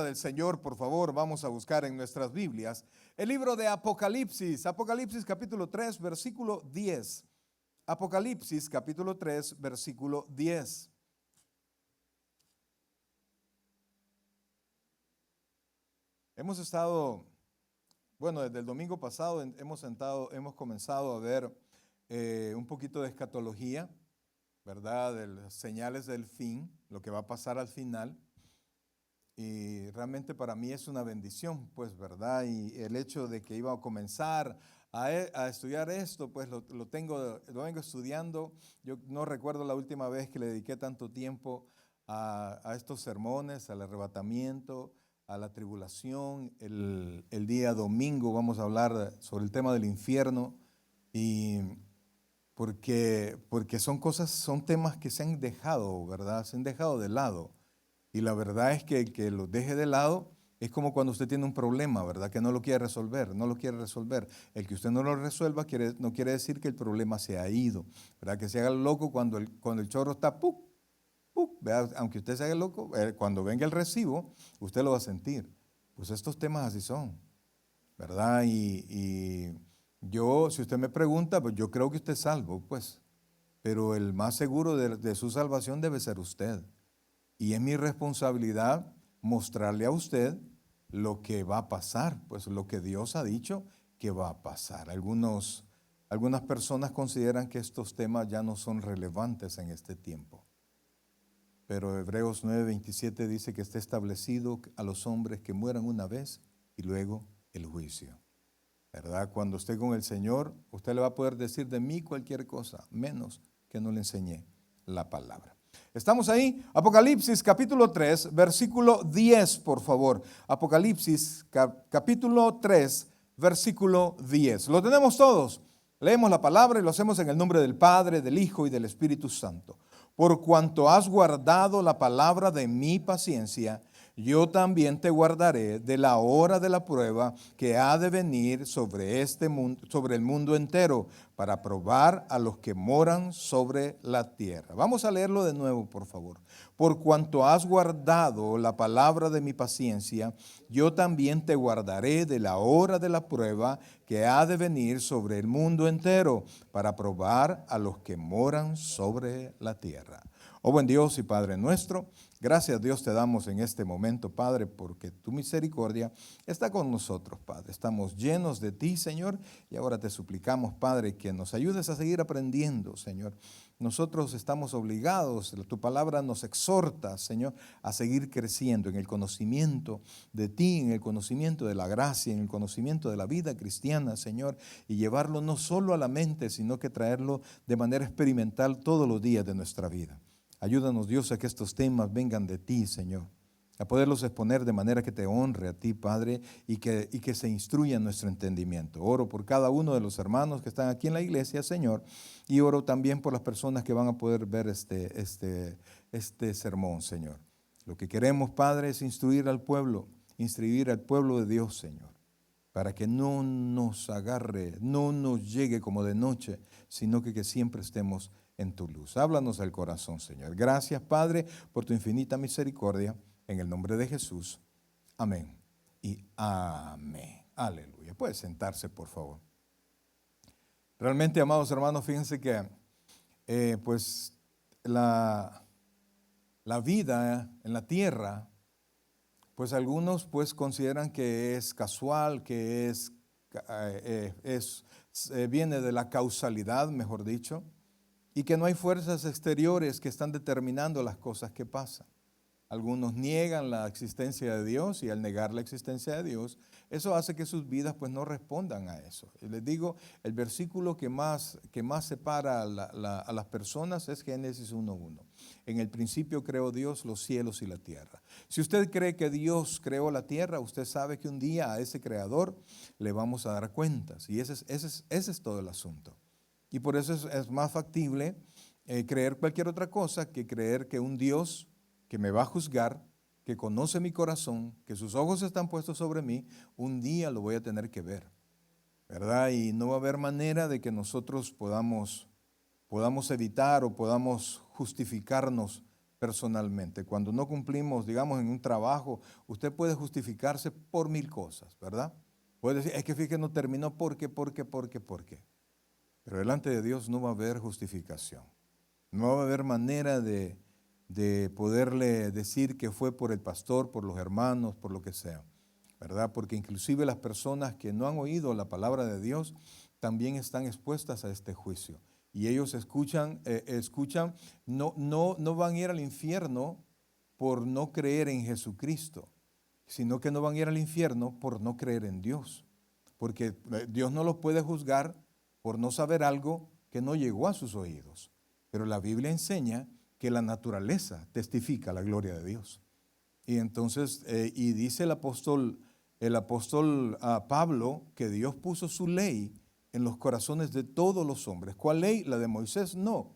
Del Señor, por favor, vamos a buscar en nuestras Biblias el libro de Apocalipsis, Apocalipsis capítulo 3, versículo 10. Apocalipsis capítulo 3, versículo 10. Hemos estado, desde el domingo pasado hemos comenzado a ver un poquito de escatología, ¿verdad? De las señales del fin, lo que va a pasar al final. Y realmente para mí es una bendición, pues, ¿verdad? Y el hecho de que iba a comenzar a estudiar esto, pues lo vengo estudiando. Yo no recuerdo la última vez que le dediqué tanto tiempo a estos sermones, al arrebatamiento, a la tribulación. El día domingo vamos a hablar sobre el tema del infierno, y porque son temas que se han dejado, ¿verdad? Se han dejado de lado. Y la verdad es que el que lo deje de lado es como cuando usted tiene un problema, ¿verdad? Que no lo quiere resolver, no lo quiere resolver. El que usted no lo resuelva no quiere decir que el problema se ha ido, ¿verdad? Que se haga loco cuando el chorro está ¡puc! ¡Puc! ¿Verdad? Aunque usted se haga loco, cuando venga el recibo, usted lo va a sentir. Pues estos temas así son, ¿verdad? Y yo, si usted me pregunta, pues yo creo que usted es salvo, pues. Pero el más seguro de su salvación debe ser usted. Y es mi responsabilidad mostrarle a usted lo que va a pasar, pues lo que Dios ha dicho que va a pasar. Algunas personas consideran que estos temas ya no son relevantes en este tiempo. Pero Hebreos 9:27 dice que está establecido a los hombres que mueran una vez y luego el juicio, ¿verdad? Cuando esté con el Señor, usted le va a poder decir de mí cualquier cosa, menos que no le enseñé la palabra. ¿Estamos ahí? Apocalipsis capítulo 3, versículo 10, por favor. Apocalipsis capítulo 3, versículo 10. ¿Lo tenemos todos? Leemos la palabra y lo hacemos en el nombre del Padre, del Hijo y del Espíritu Santo. Por cuanto has guardado la palabra de mi paciencia, yo también te guardaré de la hora de la prueba que ha de venir sobre el mundo entero, para probar a los que moran sobre la tierra. Vamos a leerlo de nuevo, por favor. Por cuanto has guardado la palabra de mi paciencia, yo también te guardaré de la hora de la prueba que ha de venir sobre el mundo entero, para probar a los que moran sobre la tierra. Oh buen Dios y Padre nuestro, gracias Dios te damos en este momento, Padre, porque tu misericordia está con nosotros, Padre. Estamos llenos de ti, Señor, y ahora te suplicamos, Padre, que nos ayudes a seguir aprendiendo, Señor. Nosotros estamos obligados, tu palabra nos exhorta, Señor, a seguir creciendo en el conocimiento de ti, en el conocimiento de la gracia, en el conocimiento de la vida cristiana, Señor, y llevarlo no solo a la mente, sino que traerlo de manera experimental todos los días de nuestra vida. Ayúdanos, Dios, a que estos temas vengan de ti, Señor, a poderlos exponer de manera que te honre a ti, Padre, y que se instruya en nuestro entendimiento. Oro por cada uno de los hermanos que están aquí en la iglesia, Señor, y oro también por las personas que van a poder ver este sermón, Señor. Lo que queremos, Padre, es instruir al pueblo de Dios, Señor, para que no nos agarre, no nos llegue como de noche, sino que siempre estemos en tu luz. Háblanos al corazón, Señor. Gracias, Padre, por tu infinita misericordia. En el nombre de Jesús. Amén y amén. Aleluya. Puede sentarse, por favor. Realmente, amados hermanos, fíjense que pues la vida en la tierra, pues algunos pues consideran que es casual, que viene de la causalidad, mejor dicho, y que no hay fuerzas exteriores que están determinando las cosas que pasan. Algunos niegan la existencia de Dios, y al negar la existencia de Dios, eso hace que sus vidas pues no respondan a eso. Y les digo, el versículo que más separa a las personas es Génesis 1:1. En el principio creó Dios los cielos y la tierra. Si usted cree que Dios creó la tierra, usted sabe que un día a ese creador le vamos a dar cuentas. Y ese es todo el asunto. Y por eso es más factible creer cualquier otra cosa que creer que un Dios que me va a juzgar, que conoce mi corazón, que sus ojos están puestos sobre mí, un día lo voy a tener que ver, ¿verdad? Y no va a haber manera de que nosotros podamos evitar o podamos justificarnos personalmente. Cuando no cumplimos, digamos, en un trabajo, usted puede justificarse por 1000 cosas, ¿verdad? Puede decir, es que fíjate, no terminó porque. Pero delante de Dios no va a haber justificación. No va a haber manera de poderle decir que fue por el pastor, por los hermanos, por lo que sea, ¿verdad? Porque inclusive las personas que no han oído la palabra de Dios también están expuestas a este juicio. Y ellos escuchan, no van a ir al infierno por no creer en Jesucristo, sino que no van a ir al infierno por no creer en Dios. Porque Dios no los puede juzgar por no saber algo que no llegó a sus oídos. Pero la Biblia enseña que la naturaleza testifica la gloria de Dios. Y entonces, y dice el apóstol Pablo que Dios puso su ley en los corazones de todos los hombres. ¿Cuál ley? ¿La de Moisés? No.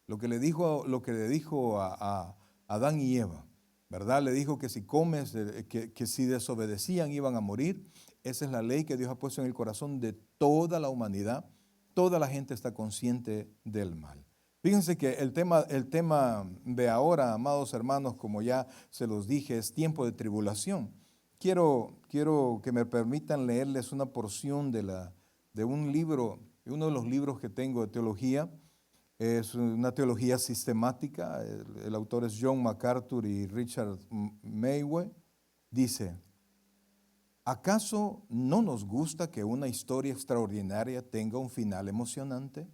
Lo que le dijo a Adán y Eva, ¿verdad? Le dijo que si comes, que si desobedecían iban a morir. Esa es la ley que Dios ha puesto en el corazón de toda la humanidad. Toda la gente está consciente del mal. Fíjense que el tema de ahora, amados hermanos, como ya se los dije, es tiempo de tribulación. Quiero que me permitan leerles una porción de un libro, uno de los libros que tengo de teología. Es una teología sistemática. El autor es John MacArthur y Richard Mayway. Dice: ¿acaso no nos gusta que una historia extraordinaria tenga un final emocionante?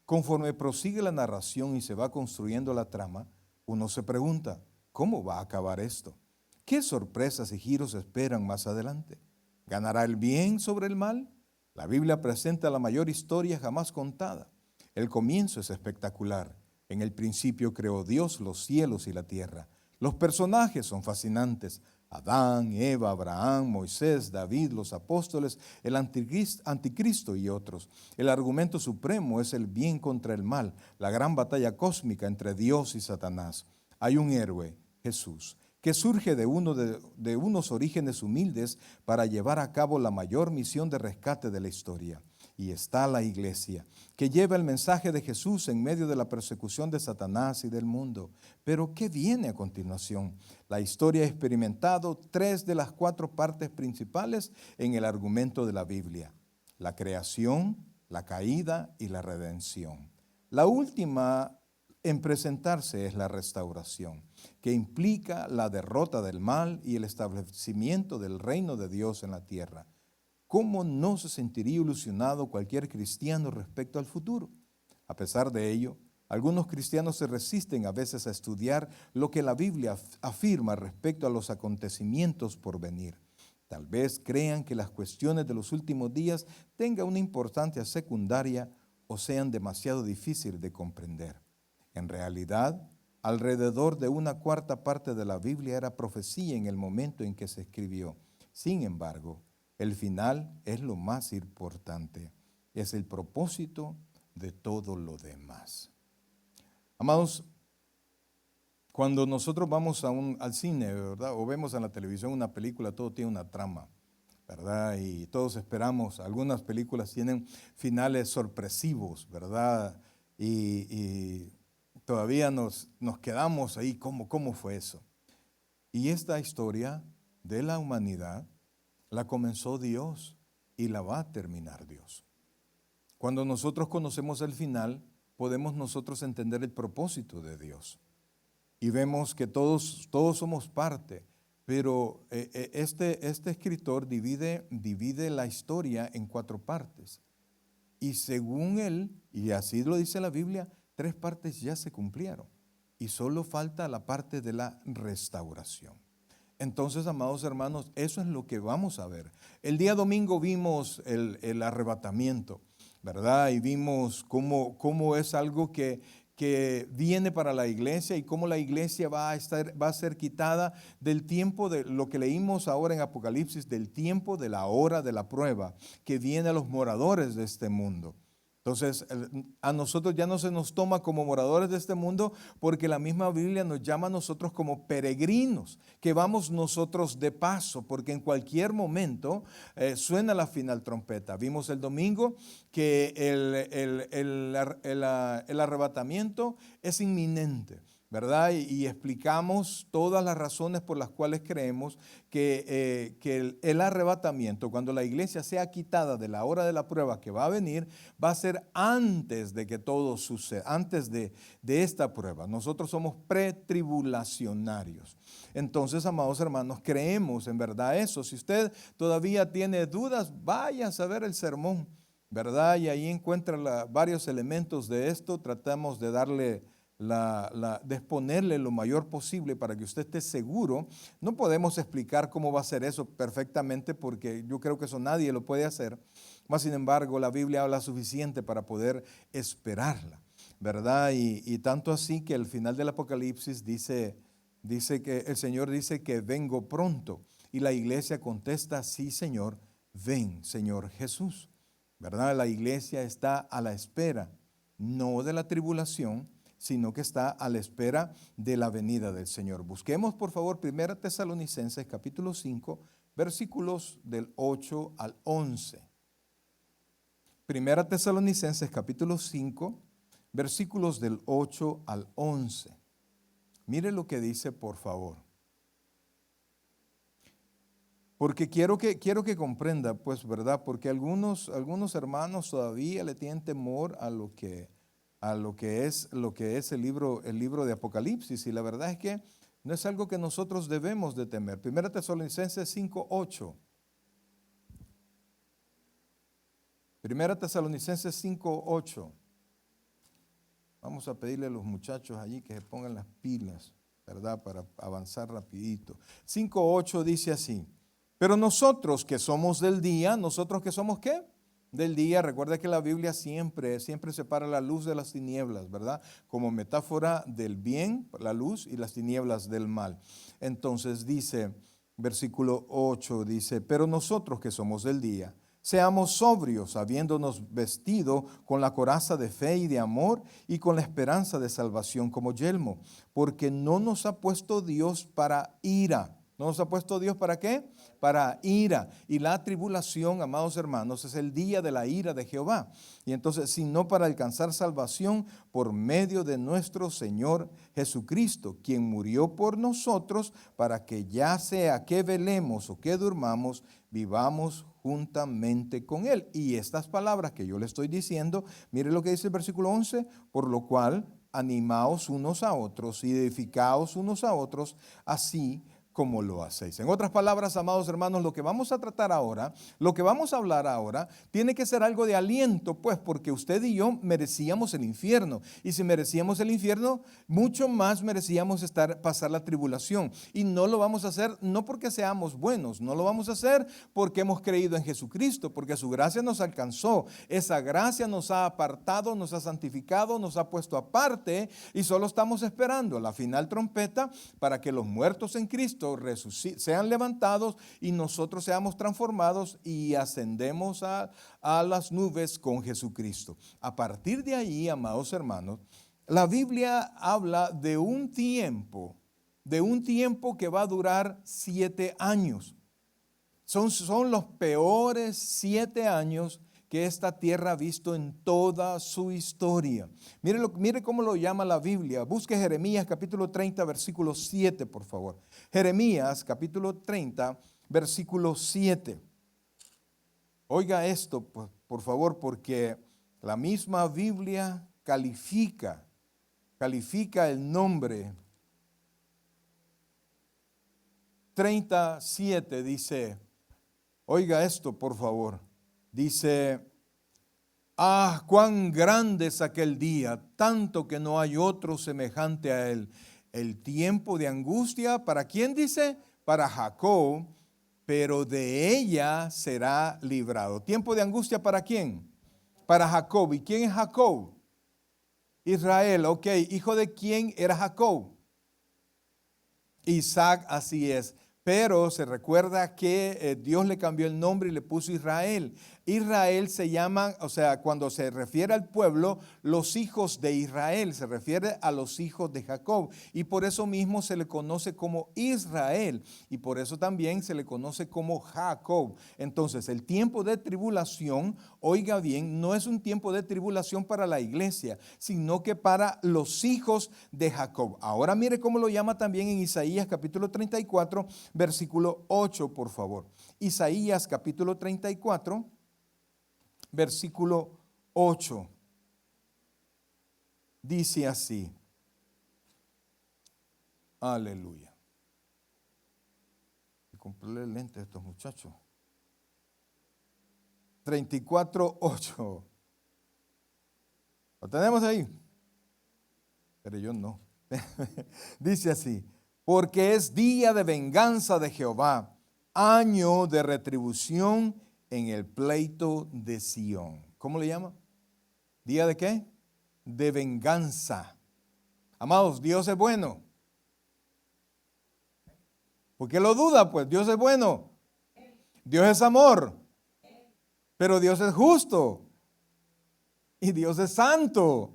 Conforme prosigue la narración y se va construyendo la trama, uno se pregunta, ¿cómo va a acabar esto? ¿Qué sorpresas y giros esperan más adelante? ¿Ganará el bien sobre el mal? La Biblia presenta la mayor historia jamás contada. El comienzo es espectacular. En el principio creó Dios los cielos y la tierra. Los personajes son fascinantes. Adán, Eva, Abraham, Moisés, David, los apóstoles, el anticristo y otros. El argumento supremo es el bien contra el mal, la gran batalla cósmica entre Dios y Satanás. Hay un héroe, Jesús, que surge de unos orígenes humildes para llevar a cabo la mayor misión de rescate de la historia. Y está la iglesia, que lleva el mensaje de Jesús en medio de la persecución de Satanás y del mundo. Pero ¿qué viene a continuación? La historia ha experimentado 3 de las 4 partes principales en el argumento de la Biblia: la creación, la caída y la redención. La última en presentarse es la restauración, que implica la derrota del mal y el establecimiento del reino de Dios en la tierra. ¿Cómo no se sentiría ilusionado cualquier cristiano respecto al futuro? A pesar de ello, algunos cristianos se resisten a veces a estudiar lo que la Biblia afirma respecto a los acontecimientos por venir. Tal vez crean que las cuestiones de los últimos días tengan una importancia secundaria o sean demasiado difíciles de comprender. En realidad, alrededor de 1/4 parte de la Biblia era profecía en el momento en que se escribió. Sin embargo, el final es lo más importante, es el propósito de todo lo demás. Amados, cuando nosotros vamos al cine, ¿verdad? O vemos en la televisión una película, todo tiene una trama, ¿verdad? Y todos esperamos, algunas películas tienen finales sorpresivos, ¿verdad? Y todavía nos quedamos ahí, ¿cómo fue eso? Y esta historia de la humanidad la comenzó Dios y la va a terminar Dios. Cuando nosotros conocemos el final, podemos nosotros entender el propósito de Dios. Y vemos que todos somos parte, pero este escritor divide la historia en 4 partes. Y según él, y así lo dice la Biblia, 3 partes ya se cumplieron. Y solo falta la parte de la restauración. Entonces, amados hermanos, eso es lo que vamos a ver. El día domingo vimos el arrebatamiento, ¿verdad? Y vimos cómo es algo que viene para la iglesia y cómo la iglesia va a ser quitada del tiempo de lo que leímos ahora en Apocalipsis, del tiempo de la hora de la prueba que viene a los moradores de este mundo. Entonces, a nosotros ya no se nos toma como moradores de este mundo, porque la misma Biblia nos llama a nosotros como peregrinos, que vamos nosotros de paso, porque en cualquier momento suena la final trompeta. Vimos el domingo que el arrebatamiento es inminente. ¿verdad? Y explicamos todas las razones por las cuales creemos que el arrebatamiento, cuando la iglesia sea quitada de la hora de la prueba que va a venir, va a ser antes de que todo suceda, antes de esta prueba. Nosotros somos pretribulacionarios. Entonces, amados hermanos, creemos en verdad eso. Si usted todavía tiene dudas, vaya a ver el sermón, ¿verdad? Y ahí encuentra varios elementos de esto. Tratamos de darle de exponerle lo mayor posible para que usted esté seguro. No podemos explicar cómo va a ser eso perfectamente porque yo creo que eso nadie lo puede hacer. Mas, sin embargo, la Biblia habla suficiente para poder esperarla, ¿verdad? Y tanto así que al final del Apocalipsis dice que el Señor dice que vengo pronto. Y la iglesia contesta, sí, Señor, ven, Señor Jesús, ¿verdad? La iglesia está a la espera, no de la tribulación, sino que está a la espera de la venida del Señor. Busquemos, por favor, 1 Tesalonicenses capítulo 5, versículos del 8 al 11. 1 Tesalonicenses capítulo 5, versículos del 8 al 11. Mire lo que dice, por favor. Porque quiero que comprenda, pues, ¿verdad? Porque algunos hermanos todavía le tienen temor a lo que es el libro de Apocalipsis, y la verdad es que no es algo que nosotros debemos de temer. 1 Tesalonicenses 5:8. 1 Tesalonicenses 5:8. Vamos a pedirle a los muchachos allí que se pongan las pilas, ¿verdad? Para avanzar rapidito. 5:8 dice así: pero nosotros que somos del día, ¿nosotros que somos qué? Del día. Recuerda que la Biblia siempre separa la luz de las tinieblas, ¿verdad? Como metáfora del bien, la luz, y las tinieblas del mal. Entonces dice, versículo 8, dice, pero nosotros que somos del día, seamos sobrios, habiéndonos vestido con la coraza de fe y de amor y con la esperanza de salvación como yelmo, porque no nos ha puesto Dios para ira. ¿No nos ha puesto Dios para qué? Para ira. Y la tribulación, amados hermanos, es el día de la ira de Jehová. Y entonces, sino para alcanzar salvación por medio de nuestro Señor Jesucristo, quien murió por nosotros, para que ya sea que velemos o que durmamos, vivamos juntamente con Él. Y estas palabras que yo le estoy diciendo, mire lo que dice el versículo 11, por lo cual animaos unos a otros y edificaos unos a otros, así como lo hacéis. En otras palabras, amados hermanos, lo que vamos a tratar ahora, lo que vamos a hablar ahora, tiene que ser algo de aliento, pues, porque usted y yo merecíamos el infierno. Y si merecíamos el infierno, mucho más merecíamos pasar la tribulación. Y no lo vamos a hacer no porque seamos buenos, no lo vamos a hacer porque hemos creído en Jesucristo, porque su gracia nos alcanzó. Esa gracia nos ha apartado, nos ha santificado, nos ha puesto aparte, y solo estamos esperando la final trompeta para que los muertos en Cristo sean levantados y nosotros seamos transformados y ascendemos a las nubes con Jesucristo. A partir de ahí, amados hermanos, la Biblia habla de un tiempo que va a durar 7 años. Son los peores 7 años que esta tierra ha visto en toda su historia. Mire cómo lo llama la Biblia. Busque Jeremías capítulo 30, versículo 7, por favor. Jeremías capítulo 30, versículo 7. Oiga esto, por favor, porque la misma Biblia califica el nombre. 37 dice, oiga esto, por favor. Dice, cuán grande es aquel día, tanto que no hay otro semejante a él. El tiempo de angustia, ¿para quién dice? Para Jacob, pero de ella será librado. ¿Tiempo de angustia para quién? Para Jacob. ¿Y quién es Jacob? Israel, ok. ¿Hijo de quién era Jacob? Isaac, así es. Pero se recuerda que Dios le cambió el nombre y le puso Israel. Israel se llaman, o sea, cuando se refiere al pueblo, los hijos de Israel, se refiere a los hijos de Jacob. Y por eso mismo se le conoce como Israel. Y por eso también se le conoce como Jacob. Entonces, el tiempo de tribulación, oiga bien, no es un tiempo de tribulación para la iglesia, sino que para los hijos de Jacob. Ahora mire cómo lo llama también en Isaías capítulo 34, versículo 8, por favor. Isaías capítulo 34, versículo 8. Dice así. Aleluya. Comprarle lentes a estos muchachos. 34, 8. ¿Lo tenemos ahí? Pero yo no. Dice así. Porque es día de venganza de Jehová, año de retribución en el pleito de Sión. ¿Cómo le llama? ¿Día de qué? De venganza. Amados, Dios es bueno. ¿Por qué lo duda? Pues Dios es bueno. Dios es amor. Pero Dios es justo. Y Dios es santo.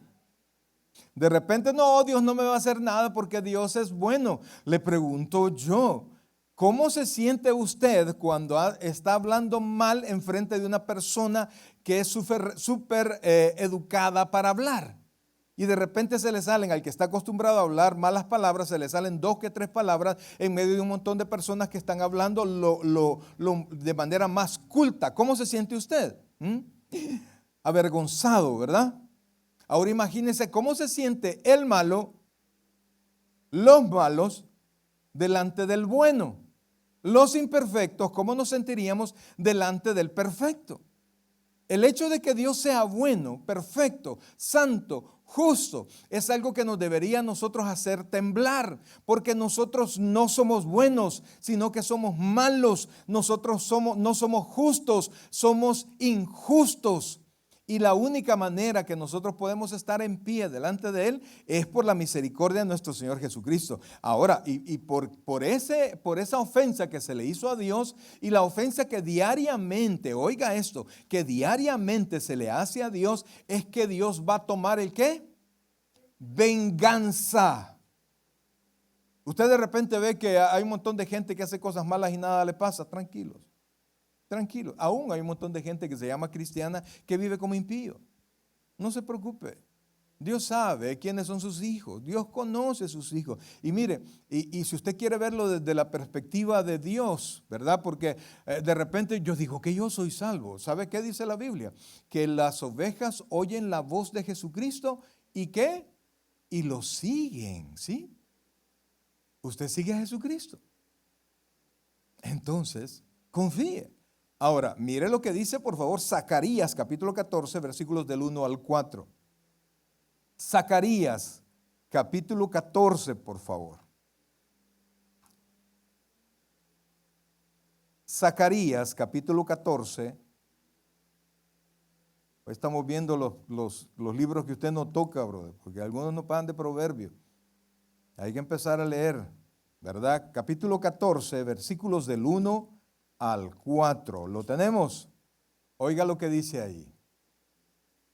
De repente, no, Dios no me va a hacer nada porque Dios es bueno. Le pregunto yo, ¿cómo se siente usted cuando está hablando mal en frente de una persona que es súper educada para hablar? Y de repente se le salen, al que está acostumbrado a hablar malas palabras, se le salen 2 que 3 palabras en medio de un montón de personas que están hablando de manera más culta. ¿Cómo se siente usted? Avergonzado, ¿verdad? Ahora imagínense cómo se siente el malo, los malos, delante del bueno. Los imperfectos, ¿cómo nos sentiríamos delante del perfecto? El hecho de que Dios sea bueno, perfecto, santo, justo, es algo que nos debería a nosotros hacer temblar, porque nosotros no somos buenos, sino que somos malos. Nosotros no somos justos, somos injustos. Y la única manera que nosotros podemos estar en pie delante de Él es por la misericordia de nuestro Señor Jesucristo. Ahora, y por esa ofensa que se le hizo a Dios y la ofensa que diariamente, oiga esto, que diariamente se le hace a Dios, es que Dios va a tomar ¿el qué? Venganza. Usted de repente ve que hay un montón de gente que hace cosas malas y nada le pasa. Tranquilos. Tranquilo, aún hay un montón de gente que se llama cristiana que vive como impío. No se preocupe. Dios sabe quiénes son sus hijos. Dios conoce sus hijos. Y mire, y si usted quiere verlo desde la perspectiva de Dios, ¿verdad? Porque de repente yo digo que yo soy salvo. ¿Sabe qué dice la Biblia? Que las ovejas oyen la voz de Jesucristo y ¿qué? Y lo siguen, ¿sí? Usted sigue a Jesucristo. Entonces, confíe. Ahora, mire lo que dice, por favor, Zacarías, capítulo 14, versículos del 1 al 4. Zacarías, capítulo 14, por favor. Zacarías, capítulo 14. Hoy estamos viendo los libros que usted no toca, brother, porque algunos no pasan de proverbios. Hay que empezar a leer, ¿verdad? Capítulo 14, versículos del 1 al 4. ¿Lo tenemos? Oiga lo que dice ahí.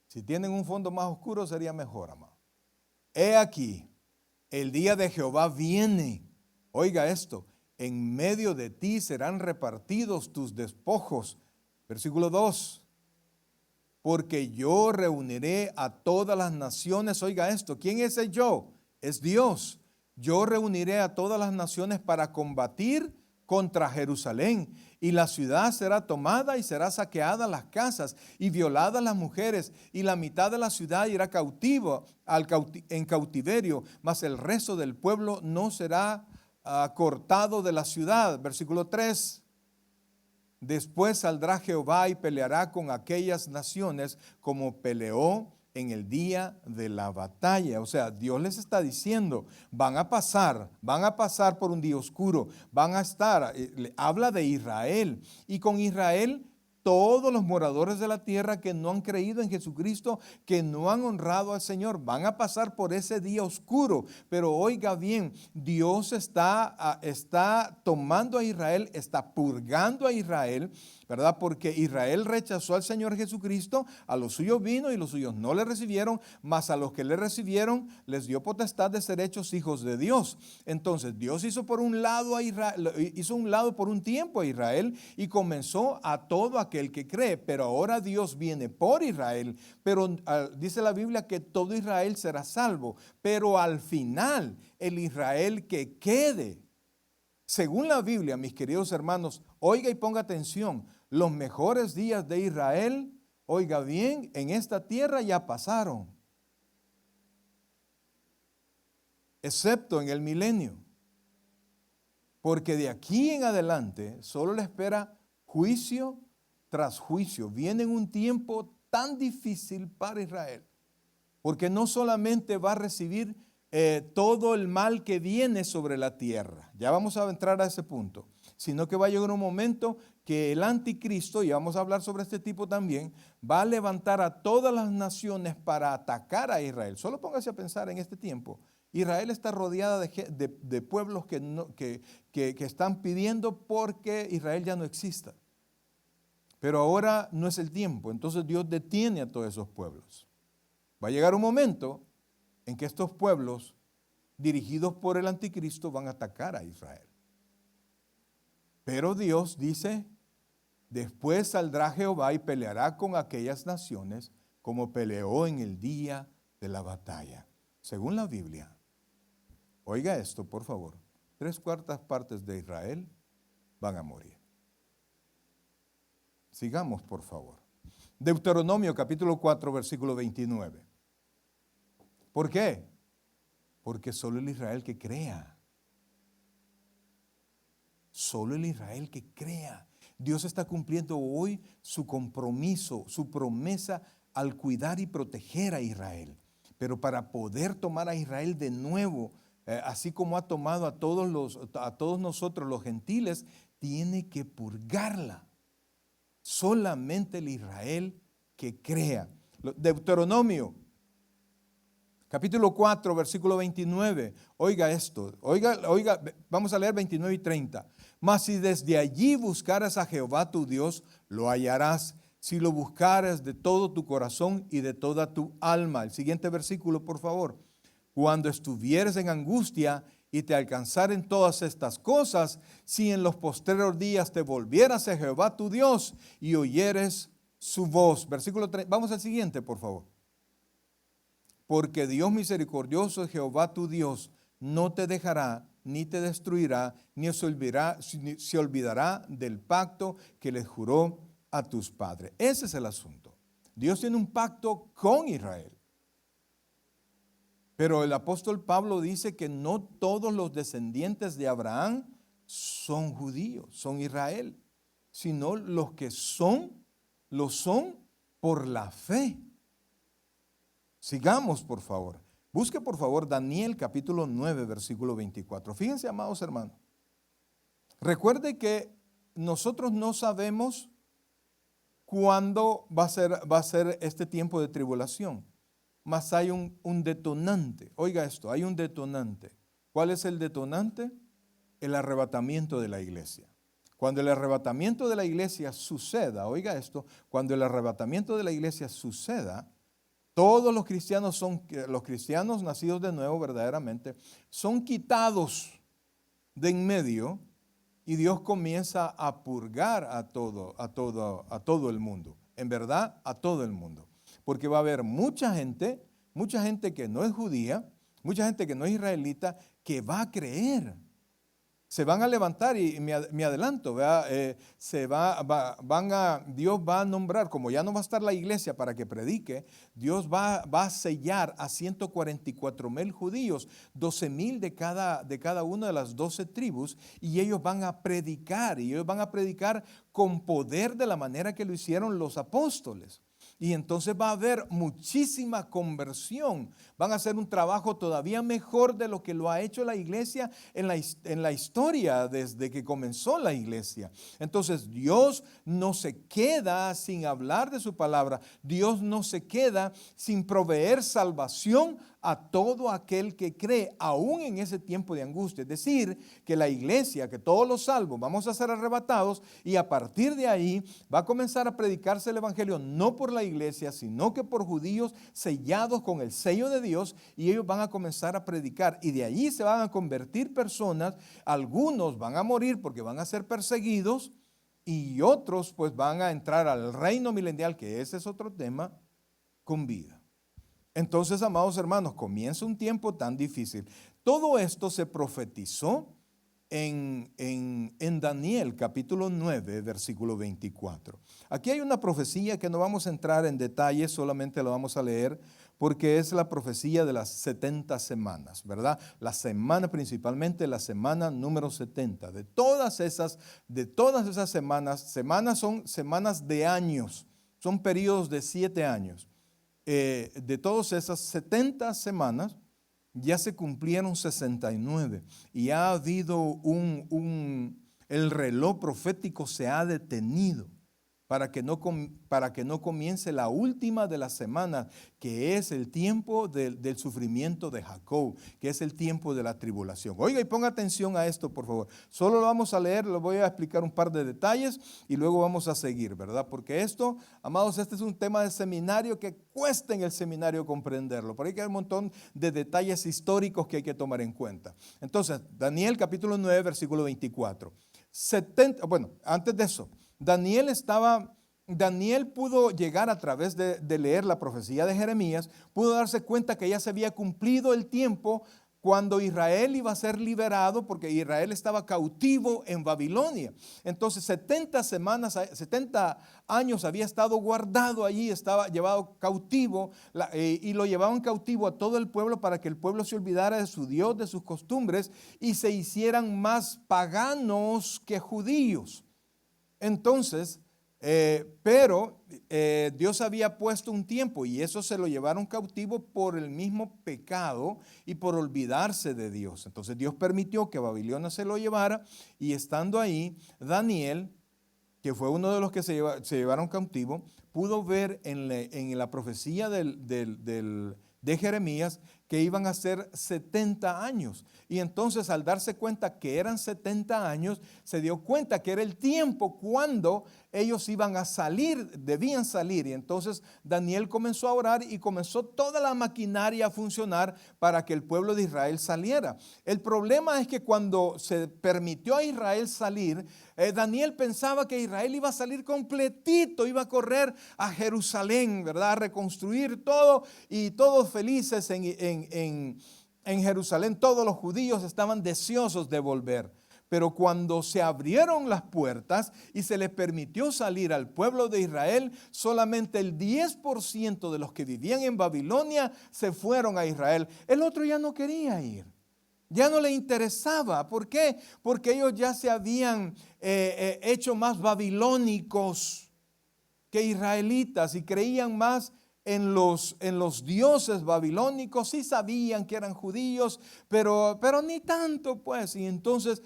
Si tienen un fondo más oscuro sería mejor, amado. He aquí, el día de Jehová viene. Oiga esto. En medio de ti serán repartidos tus despojos. Versículo 2. Porque yo reuniré a todas las naciones. Oiga esto. ¿Quién es el yo? Es Dios. Yo reuniré a todas las naciones para combatir contra Jerusalén, y la ciudad será tomada y será saqueada las casas y violadas las mujeres, y la mitad de la ciudad irá cautivo en cautiverio, mas el resto del pueblo no será cortado de la ciudad. Versículo 3. Después saldrá Jehová y peleará con aquellas naciones como peleó en el día de la batalla. O sea, Dios les está diciendo, van a pasar por un día oscuro, van a estar, habla de Israel, y con Israel todos los moradores de la tierra que no han creído en Jesucristo, que no han honrado al Señor, van a pasar por ese día oscuro. Pero oiga bien, Dios está tomando a Israel, está purgando a Israel, ¿verdad? Porque Israel rechazó al Señor Jesucristo, a los suyos vino y los suyos no le recibieron, mas a los que le recibieron les dio potestad de ser hechos hijos de Dios. Entonces Dios hizo por un lado a Israel, hizo un lado por un tiempo a Israel y comenzó a todo aquel que cree, pero ahora Dios viene por Israel, pero dice la Biblia que todo Israel será salvo, pero al final el Israel que quede, según la Biblia, mis queridos hermanos, oiga y ponga atención, los mejores días de Israel, oiga bien, en esta tierra ya pasaron, excepto en el milenio, porque de aquí en adelante solo le espera juicio tras juicio. Viene un tiempo tan difícil para Israel, porque no solamente va a recibir todo el mal que viene sobre la tierra, ya vamos a entrar a ese punto, sino que va a llegar un momento que el anticristo, y vamos a hablar sobre este tipo también, va a levantar a todas las naciones para atacar a Israel. Solo póngase a pensar en este tiempo. Israel está rodeada de pueblos que están pidiendo porque Israel ya no exista. Pero ahora no es el tiempo, entonces Dios detiene a todos esos pueblos. Va a llegar un momento en que estos pueblos, dirigidos por el anticristo, van a atacar a Israel. Pero Dios dice, después saldrá Jehová y peleará con aquellas naciones como peleó en el día de la batalla. Según la Biblia, oiga esto por favor, 3/4 partes de Israel van a morir. Sigamos por favor. Deuteronomio capítulo 4 versículo 29. ¿Por qué? Porque solo el Israel que crea. Solo el Israel que crea. Dios está cumpliendo hoy su compromiso, su promesa al cuidar y proteger a Israel. Pero para poder tomar a Israel de nuevo, así como ha tomado a todos nosotros los gentiles, tiene que purgarla. Solamente el Israel que crea. Deuteronomio capítulo 4, versículo 29. Oiga esto, oiga, vamos a leer 29 y 30. Mas si desde allí buscaras a Jehová tu Dios, lo hallarás, si lo buscaras de todo tu corazón y de toda tu alma. El siguiente versículo, por favor. Cuando estuvieres en angustia y te alcanzaren todas estas cosas, si en los postreros días te volvieras a Jehová tu Dios y oyeres su voz. Versículo 3. Vamos al siguiente, por favor. Porque Dios misericordioso es Jehová tu Dios, no te dejará, ni te destruirá, ni se olvidará del pacto que les juró a tus padres. Ese es el asunto. Dios tiene un pacto con Israel. Pero el apóstol Pablo dice que no todos los descendientes de Abraham son judíos, son Israel, sino los que lo son por la fe. Sigamos, por favor. Busque, por favor, Daniel capítulo 9, versículo 24. Fíjense, amados hermanos. Recuerde que nosotros no sabemos cuándo va a ser este tiempo de tribulación. Mas hay un detonante. Oiga esto, hay un detonante. ¿Cuál es el detonante? El arrebatamiento de la iglesia. Cuando el arrebatamiento de la iglesia suceda, oiga esto, cuando el arrebatamiento de la iglesia suceda, todos los cristianos nacidos de nuevo verdaderamente, son quitados de en medio y Dios comienza a purgar a todo el mundo. En verdad, a todo el mundo. Porque va a haber mucha gente que no es judía, mucha gente que no es israelita, que va a creer. Se van a levantar y me adelanto, Dios va a nombrar, como ya no va a estar la iglesia para que predique, Dios va a sellar a 144,000 judíos, 12,000 de cada una de las 12 tribus, y ellos van a predicar, con poder de la manera que lo hicieron los apóstoles. Y entonces va a haber muchísima conversión. Van a hacer un trabajo todavía mejor de lo que lo ha hecho la iglesia en la historia desde que comenzó la iglesia. Entonces Dios no se queda sin hablar de su palabra. Dios no se queda sin proveer salvación a todo aquel que cree, aún en ese tiempo de angustia. Es decir, que la iglesia, que todos los salvos vamos a ser arrebatados y a partir de ahí va a comenzar a predicarse el evangelio no por la iglesia, sino que por judíos sellados con el sello de Dios, y ellos van a comenzar a predicar y de allí se van a convertir personas. Algunos van a morir porque van a ser perseguidos y otros pues van a entrar al reino milenial, que ese es otro tema, con vida. Entonces, amados hermanos, comienza un tiempo tan difícil. Todo esto se profetizó en Daniel capítulo 9, versículo 24. Aquí hay una profecía que no vamos a entrar en detalles, solamente la vamos a leer porque es la profecía de las 70 semanas, ¿verdad? La semana, principalmente la semana número 70. De todas esas semanas son semanas de años, son periodos de 7 años. De todas esas 70 semanas, ya se cumplieron 69 y ha habido el reloj profético se ha detenido para que no comience la última de las semanas, que es el tiempo del sufrimiento de Jacob, que es el tiempo de la tribulación. Oiga, y ponga atención a esto, por favor. Solo lo vamos a leer, lo voy a explicar un par de detalles y luego vamos a seguir, ¿verdad? Porque esto, amados, este es un tema de seminario que cuesta en el seminario comprenderlo. Por ahí que hay un montón de detalles históricos que hay que tomar en cuenta. Entonces, Daniel capítulo 9, versículo 24. Antes de eso, Daniel pudo llegar a través de leer la profecía de Jeremías, pudo darse cuenta que ya se había cumplido el tiempo cuando Israel iba a ser liberado, porque Israel estaba cautivo en Babilonia. Entonces 70 años había estado guardado allí, estaba llevado cautivo, y lo llevaban cautivo a todo el pueblo para que el pueblo se olvidara de su Dios, de sus costumbres, y se hicieran más paganos que judíos. Entonces, Dios había puesto un tiempo y eso se lo llevaron cautivo por el mismo pecado y por olvidarse de Dios. Entonces Dios permitió que Babilonia se lo llevara y estando ahí, Daniel, que fue uno de los que se llevaron cautivo, pudo ver en la profecía de Jeremías que iban a ser 70 años. Y entonces al darse cuenta que eran 70 años, se dio cuenta que era el tiempo cuando ellos iban a salir, debían salir. Y entonces Daniel comenzó a orar y comenzó toda la maquinaria a funcionar para que el pueblo de Israel saliera. El problema es que cuando se permitió a Israel salir, Daniel pensaba que Israel iba a salir completito, iba a correr a Jerusalén, ¿verdad? A reconstruir todo y todos felices en Jerusalén. Todos los judíos estaban deseosos de volver. Pero cuando se abrieron las puertas y se les permitió salir al pueblo de Israel, solamente el 10% de los que vivían en Babilonia se fueron a Israel. El otro ya no quería ir. Ya no le interesaba. ¿Por qué? Porque ellos ya se habían hecho más babilónicos que israelitas y creían más en los dioses babilónicos. Sí sabían que eran judíos, pero ni tanto pues. Y entonces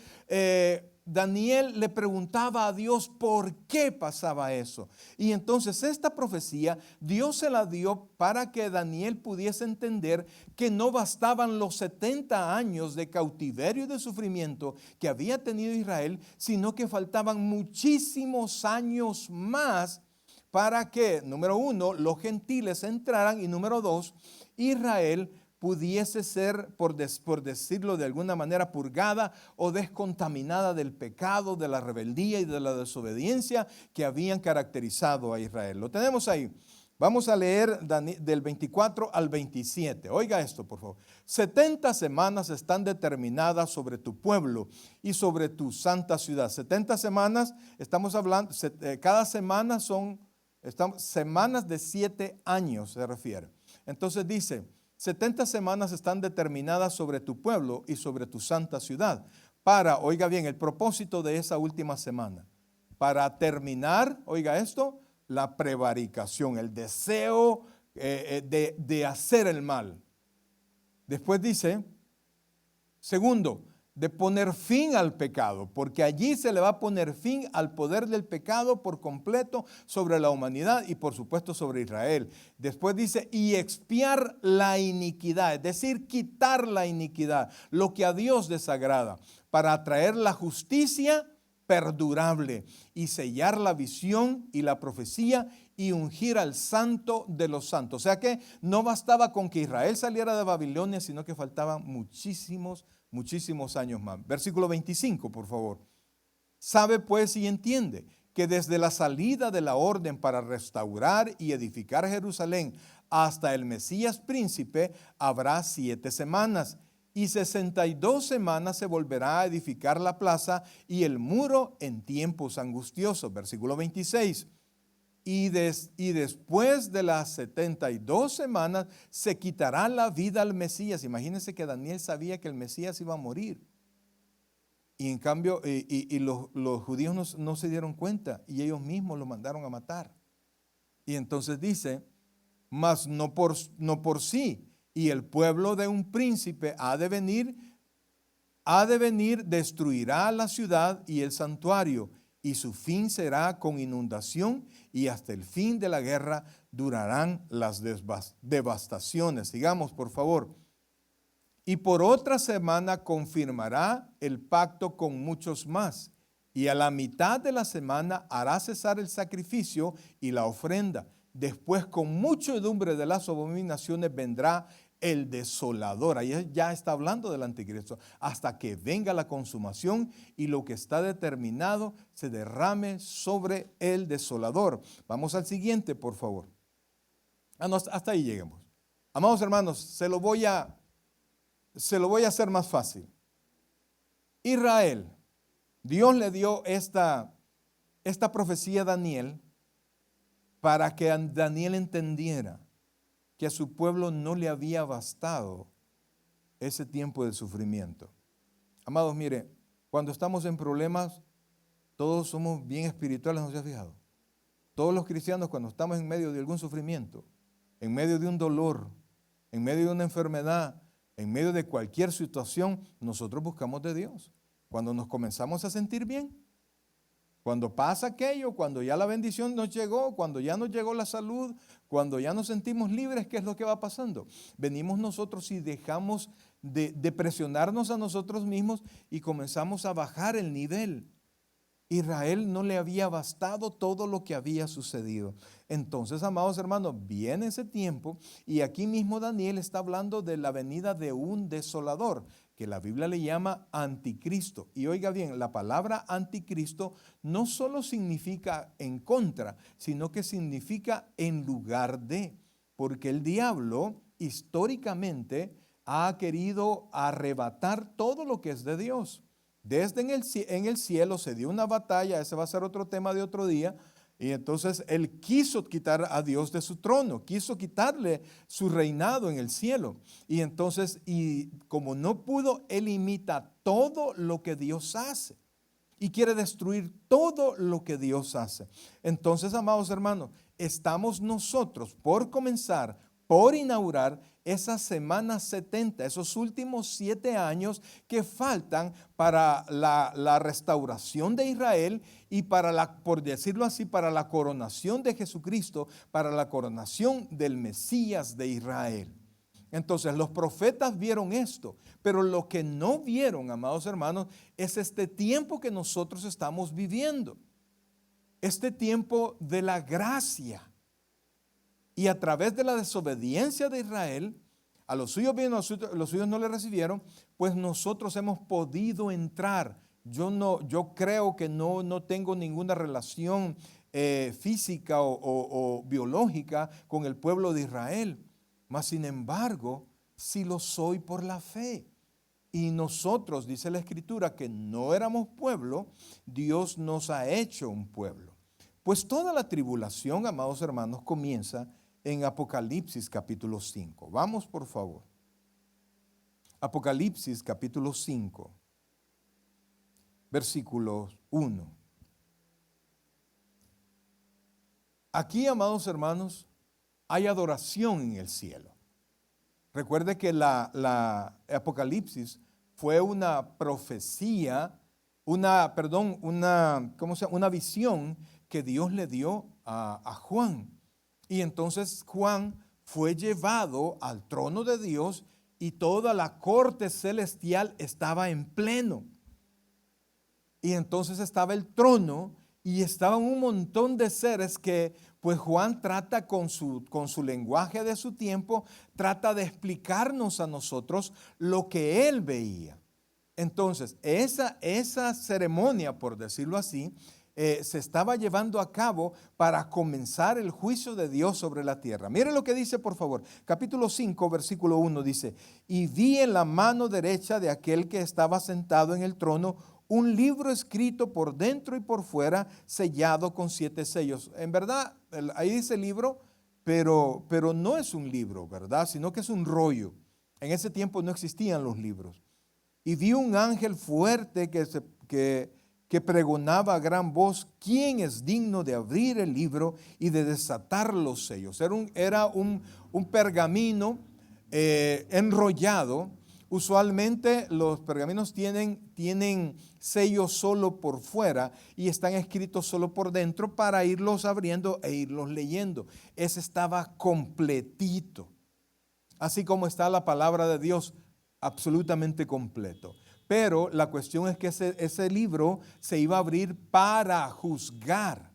Daniel le preguntaba a Dios por qué pasaba eso. Y entonces esta profecía Dios se la dio para que Daniel pudiese entender que no bastaban los 70 años de cautiverio y de sufrimiento que había tenido Israel, sino que faltaban muchísimos años más para que, número uno, los gentiles entraran y número dos, Israel pudiese ser, por decirlo de alguna manera, purgada o descontaminada del pecado, de la rebeldía y de la desobediencia que habían caracterizado a Israel. Lo tenemos ahí. Vamos a leer del 24 al 27. Oiga esto, por favor. 70 semanas están determinadas sobre tu pueblo y sobre tu santa ciudad. 70 semanas, estamos hablando, cada semana son semanas de 7 años, se refiere. Entonces dice, 70 semanas están determinadas sobre tu pueblo y sobre tu santa ciudad. Oiga bien, el propósito de esa última semana, para terminar, oiga esto, la prevaricación, el deseo de hacer el mal. Después dice, segundo, de poner fin al pecado, porque allí se le va a poner fin al poder del pecado por completo sobre la humanidad y por supuesto sobre Israel. Después dice, y expiar la iniquidad, es decir, quitar la iniquidad, lo que a Dios desagrada, para traer la justicia perdurable y sellar la visión y la profecía y ungir al santo de los santos. O sea que no bastaba con que Israel saliera de Babilonia, sino que faltaban muchísimos años más. Versículo 25, por favor. Sabe pues y entiende que desde la salida de la orden para restaurar y edificar Jerusalén hasta el Mesías príncipe habrá 7 semanas. Y 62 semanas se volverá a edificar la plaza y el muro en tiempos angustiosos. Versículo 26. Y después de las 72 semanas se quitará la vida al Mesías. Imagínense que Daniel sabía que el Mesías iba a morir. Y en cambio, los judíos no se dieron cuenta y ellos mismos lo mandaron a matar. Y entonces dice, mas no por sí. Y el pueblo de un príncipe ha de venir, destruirá la ciudad y el santuario, y su fin será con inundación, y hasta el fin de la guerra durarán las devastaciones. Sigamos, por favor. Y por otra semana confirmará el pacto con muchos más, y a la mitad de la semana hará cesar el sacrificio y la ofrenda. Después, con muchedumbre de las abominaciones, vendrá el desolador. Ahí ya está hablando del anticristo. Hasta que venga la consumación y lo que está determinado se derrame sobre el desolador. Vamos al siguiente, por favor. Hasta ahí lleguemos. Amados hermanos, se lo voy a hacer más fácil. Israel, Dios le dio esta profecía a Daniel para que Daniel entendiera que a su pueblo no le había bastado ese tiempo de sufrimiento. Amados, mire, cuando estamos en problemas, todos somos bien espirituales, ¿no se ha fijado? Todos los cristianos, cuando estamos en medio de algún sufrimiento, en medio de un dolor, en medio de una enfermedad, en medio de cualquier situación, nosotros buscamos de Dios. Cuando nos comenzamos a sentir bien, cuando pasa aquello, cuando ya la bendición nos llegó, cuando ya nos llegó la salud, cuando ya nos sentimos libres, ¿qué es lo que va pasando? Venimos nosotros y dejamos de presionarnos a nosotros mismos y comenzamos a bajar el nivel. Israel no le había bastado todo lo que había sucedido. Entonces, amados hermanos, viene ese tiempo y aquí mismo Daniel está hablando de la venida de un desolador, que la Biblia le llama anticristo. Y oiga bien, la palabra anticristo no solo significa en contra, sino que significa en lugar de, porque el diablo históricamente ha querido arrebatar todo lo que es de Dios. Desde en el cielo se dio una batalla, ese va a ser otro tema de otro día, y entonces él quiso quitar a Dios de su trono, quiso quitarle su reinado en el cielo. Y entonces, y como no pudo, él imita todo lo que Dios hace y quiere destruir todo lo que Dios hace. Entonces, amados hermanos, estamos nosotros por comenzar, por inaugurar esas semanas 70, esos últimos 7 años que faltan para la restauración de Israel y para por decirlo así, para la coronación de Jesucristo, para la coronación del Mesías de Israel. Entonces los profetas vieron esto, pero lo que no vieron, amados hermanos, es este tiempo que nosotros estamos viviendo, este tiempo de la gracia. Y a través de la desobediencia de Israel, a los suyos bien, los suyos no le recibieron, pues nosotros hemos podido entrar. Yo creo que no tengo ninguna relación física o biológica con el pueblo de Israel, mas sin embargo, sí lo soy por la fe. Y nosotros, dice la Escritura, que no éramos pueblo, Dios nos ha hecho un pueblo. Pues toda la tribulación, amados hermanos, comienza en Apocalipsis capítulo 5. Vamos, por favor. Apocalipsis capítulo 5, versículo 1. Aquí, amados hermanos, hay adoración en el cielo. Recuerde que la Apocalipsis fue una profecía, una visión que Dios le dio a Juan. Y entonces Juan fue llevado al trono de Dios y toda la corte celestial estaba en pleno. Y entonces estaba el trono y estaban un montón de seres que pues Juan trata con su lenguaje de su tiempo, trata de explicarnos a nosotros lo que él veía. Entonces, esa ceremonia, por decirlo así, se estaba llevando a cabo para comenzar el juicio de Dios sobre la tierra. Miren lo que dice, por favor. Capítulo 5, versículo 1 dice, y vi en la mano derecha de aquel que estaba sentado en el trono un libro escrito por dentro y por fuera, sellado con 7 sellos. En verdad, ahí dice libro, pero no es un libro, ¿verdad? Sino que es un rollo. En ese tiempo no existían los libros. Y vi un ángel fuerte que pregonaba a gran voz, ¿quién es digno de abrir el libro y de desatar los sellos? Era un pergamino enrollado. Usualmente los pergaminos tienen sellos solo por fuera y están escritos solo por dentro para irlos abriendo e irlos leyendo. Ese estaba completito. Así como está la palabra de Dios, absolutamente completo. Pero la cuestión es que ese libro se iba a abrir para juzgar.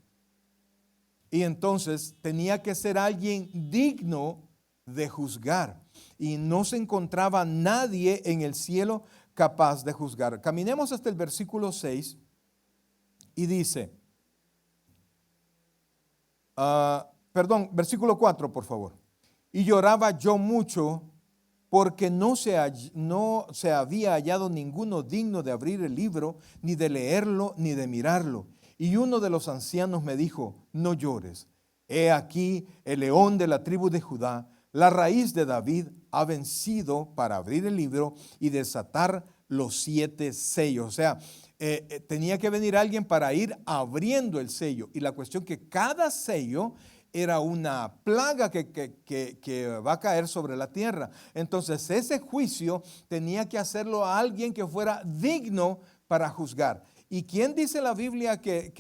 Y entonces tenía que ser alguien digno de juzgar. Y no se encontraba nadie en el cielo capaz de juzgar. Caminemos hasta el versículo 6 y dice, versículo 4, por favor. Y lloraba yo mucho porque no se había hallado ninguno digno de abrir el libro, ni de leerlo, ni de mirarlo. Y uno de los ancianos me dijo, no llores. He aquí el león de la tribu de Judá, la raíz de David, ha vencido para abrir el libro y desatar los 7 sellos. O sea, tenía que venir alguien para ir abriendo el sello. Y la cuestión que cada sello era una plaga que va a caer sobre la tierra. Entonces ese juicio tenía que hacerlo a alguien que fuera digno para juzgar. ¿Y quién dice la Biblia que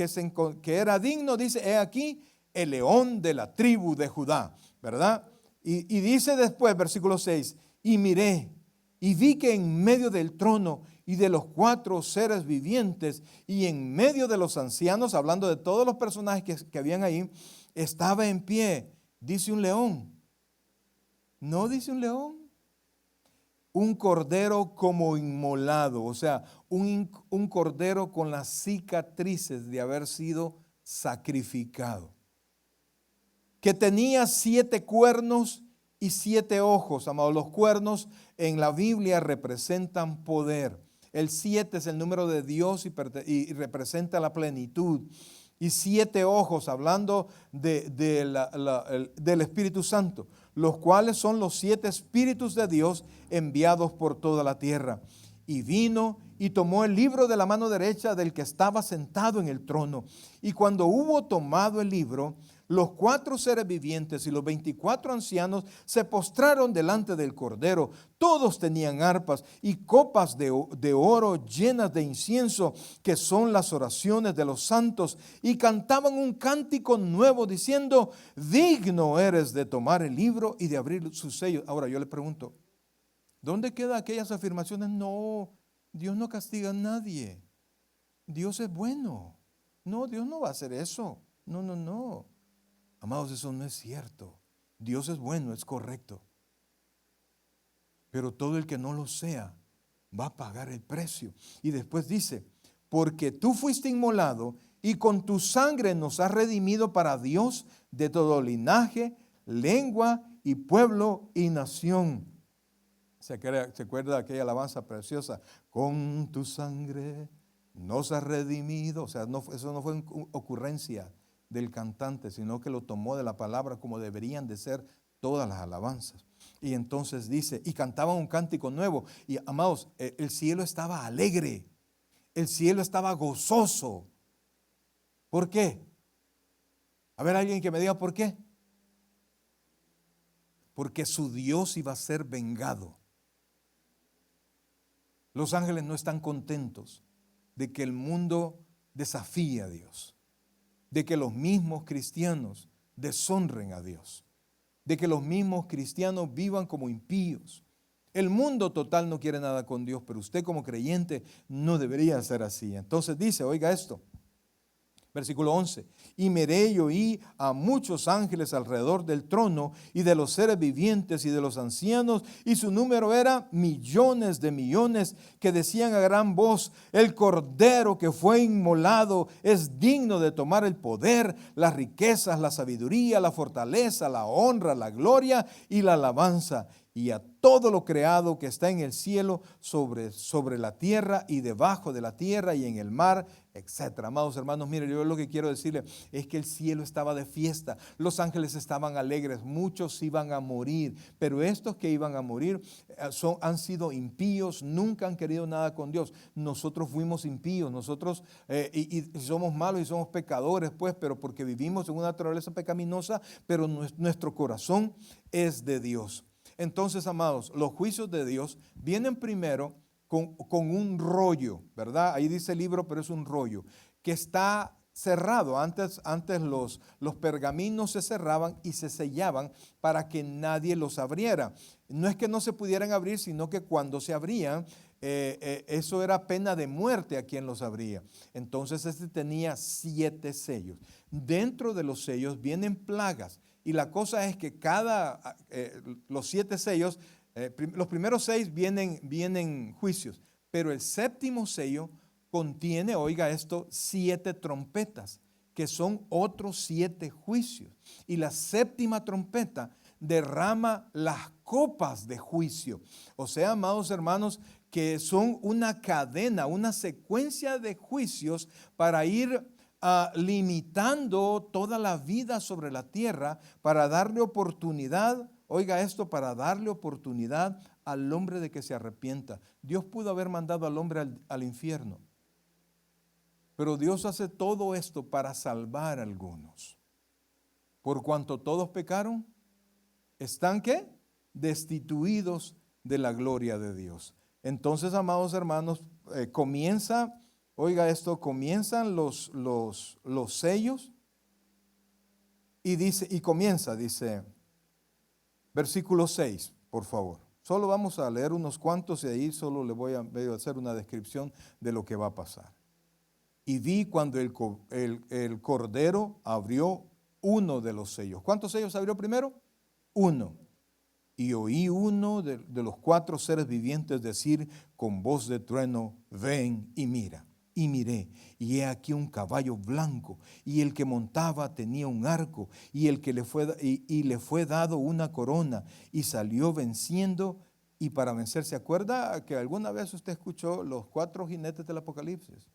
era digno? Dice, he aquí el león de la tribu de Judá, ¿verdad? Y dice después, versículo 6, y miré y vi que en medio del trono y de los 4 seres vivientes y en medio de los ancianos, hablando de todos los personajes que habían ahí, estaba en pie, dice un león. ¿No dice un león? Un cordero como inmolado, o sea, un cordero con las cicatrices de haber sido sacrificado, que tenía 7 cuernos y 7 ojos. Amados, los cuernos en la Biblia representan poder. El 7 es el número de Dios y representa la plenitud. Y 7 ojos, hablando del Espíritu Santo, los cuales son los 7 espíritus de Dios enviados por toda la tierra. Y vino y tomó el libro de la mano derecha del que estaba sentado en el trono. Y cuando hubo tomado el libro, los 4 seres vivientes y los 24 ancianos se postraron delante del Cordero. Todos tenían arpas y copas de oro llenas de incienso, que son las oraciones de los santos, y cantaban un cántico nuevo diciendo, digno eres de tomar el libro y de abrir sus sellos. Ahora yo le pregunto, ¿dónde quedan aquellas afirmaciones? No, Dios no castiga a nadie. Dios es bueno. No, Dios no va a hacer eso. No, no, no. Amados, eso no es cierto. Dios es bueno, es correcto. Pero todo el que no lo sea va a pagar el precio. Y después dice, porque tú fuiste inmolado y con tu sangre nos has redimido para Dios de todo linaje, lengua y pueblo y nación. ¿Se acuerda de aquella alabanza preciosa? Con tu sangre nos has redimido. O sea, eso no fue ocurrencia del cantante, sino que lo tomó de la palabra como deberían de ser todas las alabanzas. Y entonces dice, y cantaban un cántico nuevo. Y amados, el cielo estaba alegre, el cielo estaba gozoso. ¿Por qué? A ver, alguien que me diga por qué. Porque su Dios iba a ser vengado. Los ángeles no están contentos de que el mundo desafíe a Dios, de que los mismos cristianos deshonren a Dios, de que los mismos cristianos vivan como impíos. El mundo total no quiere nada con Dios, pero usted como creyente no debería ser así. Entonces dice, oiga esto, versículo 11, y miré y oí a muchos ángeles alrededor del trono y de los seres vivientes y de los ancianos, y su número era millones de millones, que decían a gran voz, el Cordero que fue inmolado es digno de tomar el poder, las riquezas, la sabiduría, la fortaleza, la honra, la gloria y la alabanza. Y a todo lo creado que está en el cielo, sobre la tierra y debajo de la tierra y en el mar, etcétera. Amados hermanos, miren, yo lo que quiero decirles es que el cielo estaba de fiesta, los ángeles estaban alegres, muchos iban a morir, pero estos que iban a morir han sido impíos, nunca han querido nada con Dios. Nosotros fuimos impíos, nosotros y somos malos y somos pecadores, pues, pero porque vivimos en una naturaleza pecaminosa, pero nuestro corazón es de Dios. Entonces, amados, los juicios de Dios vienen primero con un rollo, ¿verdad? Ahí dice el libro, pero es un rollo, que está cerrado. Antes los pergaminos se cerraban y se sellaban para que nadie los abriera. No es que no se pudieran abrir, sino que cuando se abrían, eso era pena de muerte a quien los abría. Entonces este tenía 7 sellos. Dentro de los sellos vienen plagas. Y la cosa es que los 7 sellos, los primeros 6 vienen juicios, pero el séptimo sello contiene, oiga esto, 7 trompetas, que son otros 7 juicios. Y la séptima trompeta derrama las copas de juicio. O sea, amados hermanos, que son una cadena, una secuencia de juicios para ir limitando toda la vida sobre la tierra, para darle oportunidad, oiga esto, para darle oportunidad al hombre de que se arrepienta. Dios pudo haber mandado al hombre al infierno, pero Dios hace todo esto para salvar a algunos. Por cuanto todos pecaron, están ¿qué? Destituidos de la gloria de Dios. Entonces, amados hermanos, oiga esto, comienzan los sellos y dice, versículo 6, por favor. Solo vamos a leer unos cuantos y ahí solo le voy a hacer una descripción de lo que va a pasar. Y vi cuando el Cordero abrió uno de los sellos. ¿Cuántos sellos abrió primero? Uno. Y oí uno de los 4 seres vivientes decir con voz de trueno, ven y mira. Y miré, y he aquí un caballo blanco, y el que montaba tenía un arco, y le fue dado una corona, y salió venciendo y para vencer. ¿Se acuerda que alguna vez usted escuchó los 4 jinetes del Apocalipsis?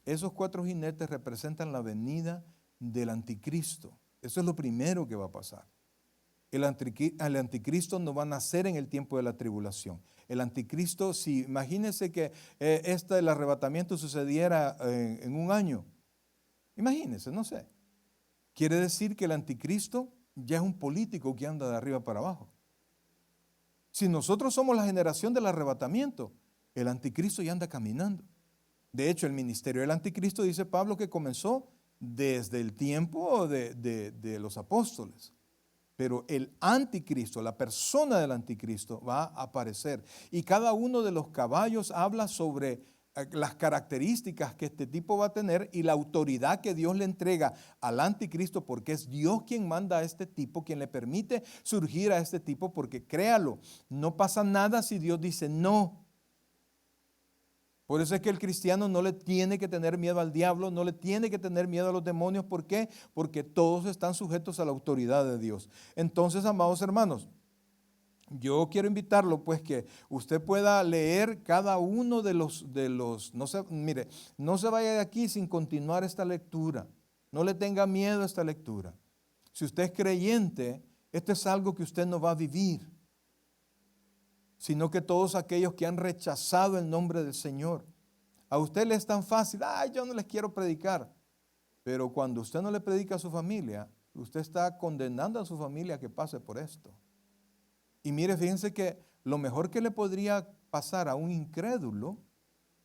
Esos 4 jinetes representan la venida del anticristo. Eso es lo primero que va a pasar. El anticristo no va a nacer en el tiempo de la tribulación. El anticristo, si imagínense que el arrebatamiento sucediera en un año. Imagínense, no sé. Quiere decir que el anticristo ya es un político que anda de arriba para abajo. Si nosotros somos la generación del arrebatamiento, el anticristo ya anda caminando. De hecho, el ministerio del anticristo, dice Pablo, que comenzó desde el tiempo de los apóstoles. Pero el anticristo, la persona del anticristo va a aparecer. Y cada uno de los caballos habla sobre las características que este tipo va a tener y la autoridad que Dios le entrega al anticristo, porque es Dios quien manda a este tipo, quien le permite surgir a este tipo, porque créalo, no pasa nada si Dios dice no. Por eso es que el cristiano no le tiene que tener miedo al diablo, no le tiene que tener miedo a los demonios. ¿Por qué? Porque todos están sujetos a la autoridad de Dios. Entonces, amados hermanos, yo quiero invitarlo pues que usted pueda leer cada uno de los no se vaya de aquí sin continuar esta lectura. No le tenga miedo a esta lectura. Si usted es creyente, esto es algo que usted no va a vivir, sino que todos aquellos que han rechazado el nombre del Señor. A usted le es tan fácil, yo no les quiero predicar. Pero cuando usted no le predica a su familia, usted está condenando a su familia a que pase por esto. Y mire, fíjense que lo mejor que le podría pasar a un incrédulo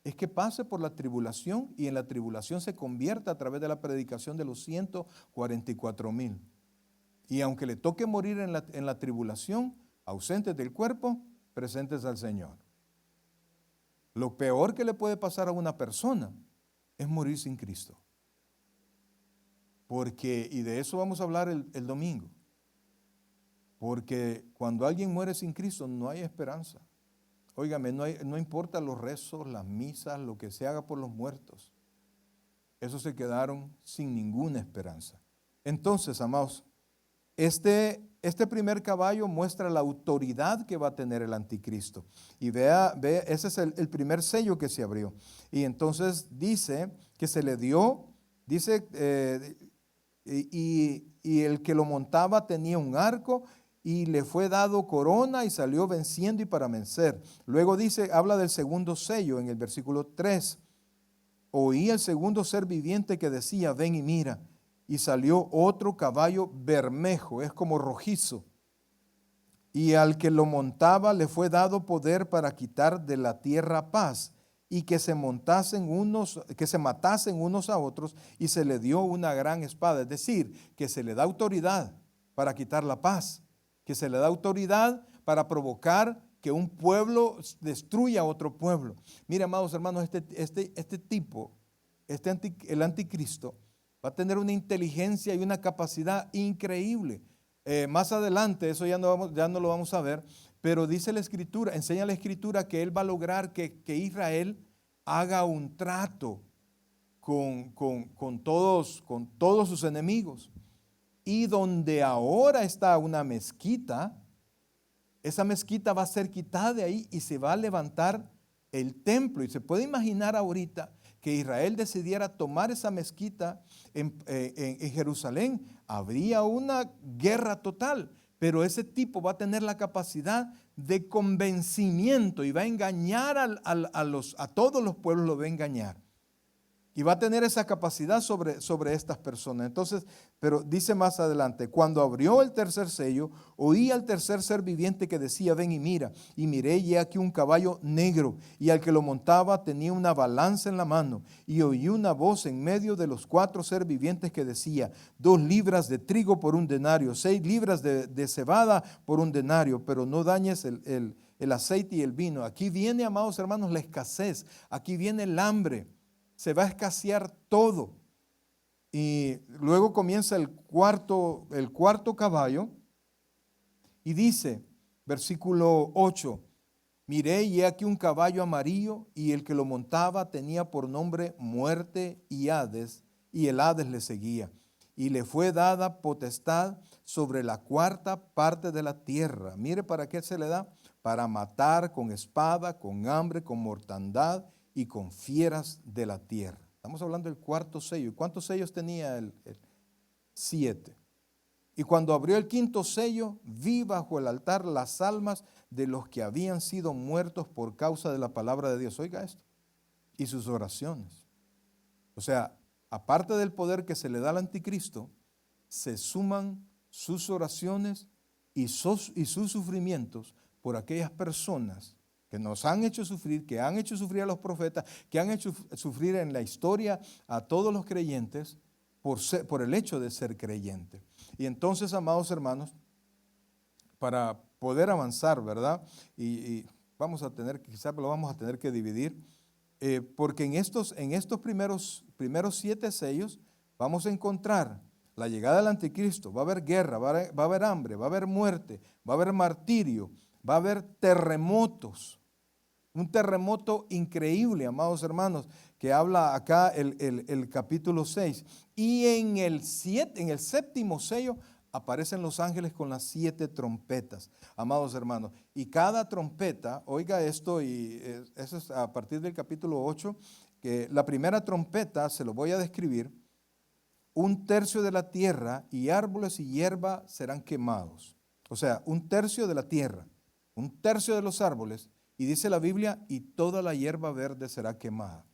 es que pase por la tribulación y en la tribulación se convierta a través de la predicación de los 144,000. Y aunque le toque morir en la tribulación, ausentes del cuerpo, presentes al Señor. Lo peor que le puede pasar a una persona es morir sin Cristo. Porque, y de eso vamos a hablar el domingo, porque cuando alguien muere sin Cristo no hay esperanza. Óigame, no importa los rezos, las misas, lo que se haga por los muertos. Esos se quedaron sin ninguna esperanza. Entonces, amados, este primer caballo muestra la autoridad que va a tener el anticristo. Y vea, ese es el primer sello que se abrió. Y entonces dice que se le dio, dice, y el que lo montaba tenía un arco y le fue dado corona y salió venciendo y para vencer. Luego dice, habla del segundo sello en el versículo 3. Oí el segundo ser viviente que decía, ven y mira. Y salió otro caballo bermejo, es como rojizo. Y al que lo montaba le fue dado poder para quitar de la tierra paz y que se matasen unos a otros, y se le dio una gran espada. Es decir, que se le da autoridad para quitar la paz, que se le da autoridad para provocar que un pueblo destruya a otro pueblo. Mira, amados hermanos, el anticristo, va a tener una inteligencia y una capacidad increíble. Más adelante, eso ya no lo vamos a ver, pero dice la Escritura, enseña la Escritura que él va a lograr que Israel haga un trato con todos sus enemigos. Y donde ahora está una mezquita, esa mezquita va a ser quitada de ahí y se va a levantar el templo. Y se puede imaginar ahorita que Israel decidiera tomar esa mezquita en Jerusalén. Habría una guerra total, pero ese tipo va a tener la capacidad de convencimiento y va a engañar a todos los pueblos, lo va a engañar. Y va a tener esa capacidad sobre estas personas. Entonces, pero dice más adelante, cuando abrió el tercer sello, oí al tercer ser viviente que decía, ven y mira. Y miré y he aquí un caballo negro, y al que lo montaba tenía una balanza en la mano. Y oí una voz en medio de los 4 ser vivientes que decía, 2 libras de trigo por un denario, 6 libras de cebada por un denario, pero no dañes el aceite y el vino. Aquí viene, amados hermanos, la escasez, aquí viene el hambre. Se va a escasear todo. Y luego comienza el cuarto caballo y dice, versículo 8, miré y he aquí un caballo amarillo y el que lo montaba tenía por nombre Muerte y Hades, y el Hades le seguía. Y le fue dada potestad sobre la 4ª parte de la tierra. Mire, ¿para qué se le da? Para matar con espada, con hambre, con mortandad y con fieras de la tierra. Estamos hablando del 4º sello. ¿Y cuántos sellos tenía el 7? Y cuando abrió el 5º sello, vi bajo el altar las almas de los que habían sido muertos por causa de la palabra de Dios. Oiga esto. Y sus oraciones. O sea, aparte del poder que se le da al anticristo, se suman sus oraciones y sus sufrimientos por aquellas personas que nos han hecho sufrir, que han hecho sufrir a los profetas, que han hecho sufrir en la historia a todos los creyentes por el hecho de ser creyente. Y entonces, amados hermanos, para poder avanzar, ¿verdad? Y quizás lo vamos a tener que dividir, porque en estos primeros 7 sellos vamos a encontrar la llegada del anticristo. Va a haber guerra, va a haber hambre, va a haber muerte, va a haber martirio, va a haber terremotos. Un terremoto increíble, amados hermanos, que habla acá el capítulo 6. Y en el 7º sello aparecen los ángeles con las 7 trompetas, amados hermanos. Y cada trompeta, oiga esto, y eso es a partir del capítulo 8, que la primera trompeta, se lo voy a describir, 1/3 de la tierra y árboles y hierba serán quemados. O sea, 1/3 de la tierra, 1/3 de los árboles. Y dice la Biblia, y toda la hierba verde será quemada.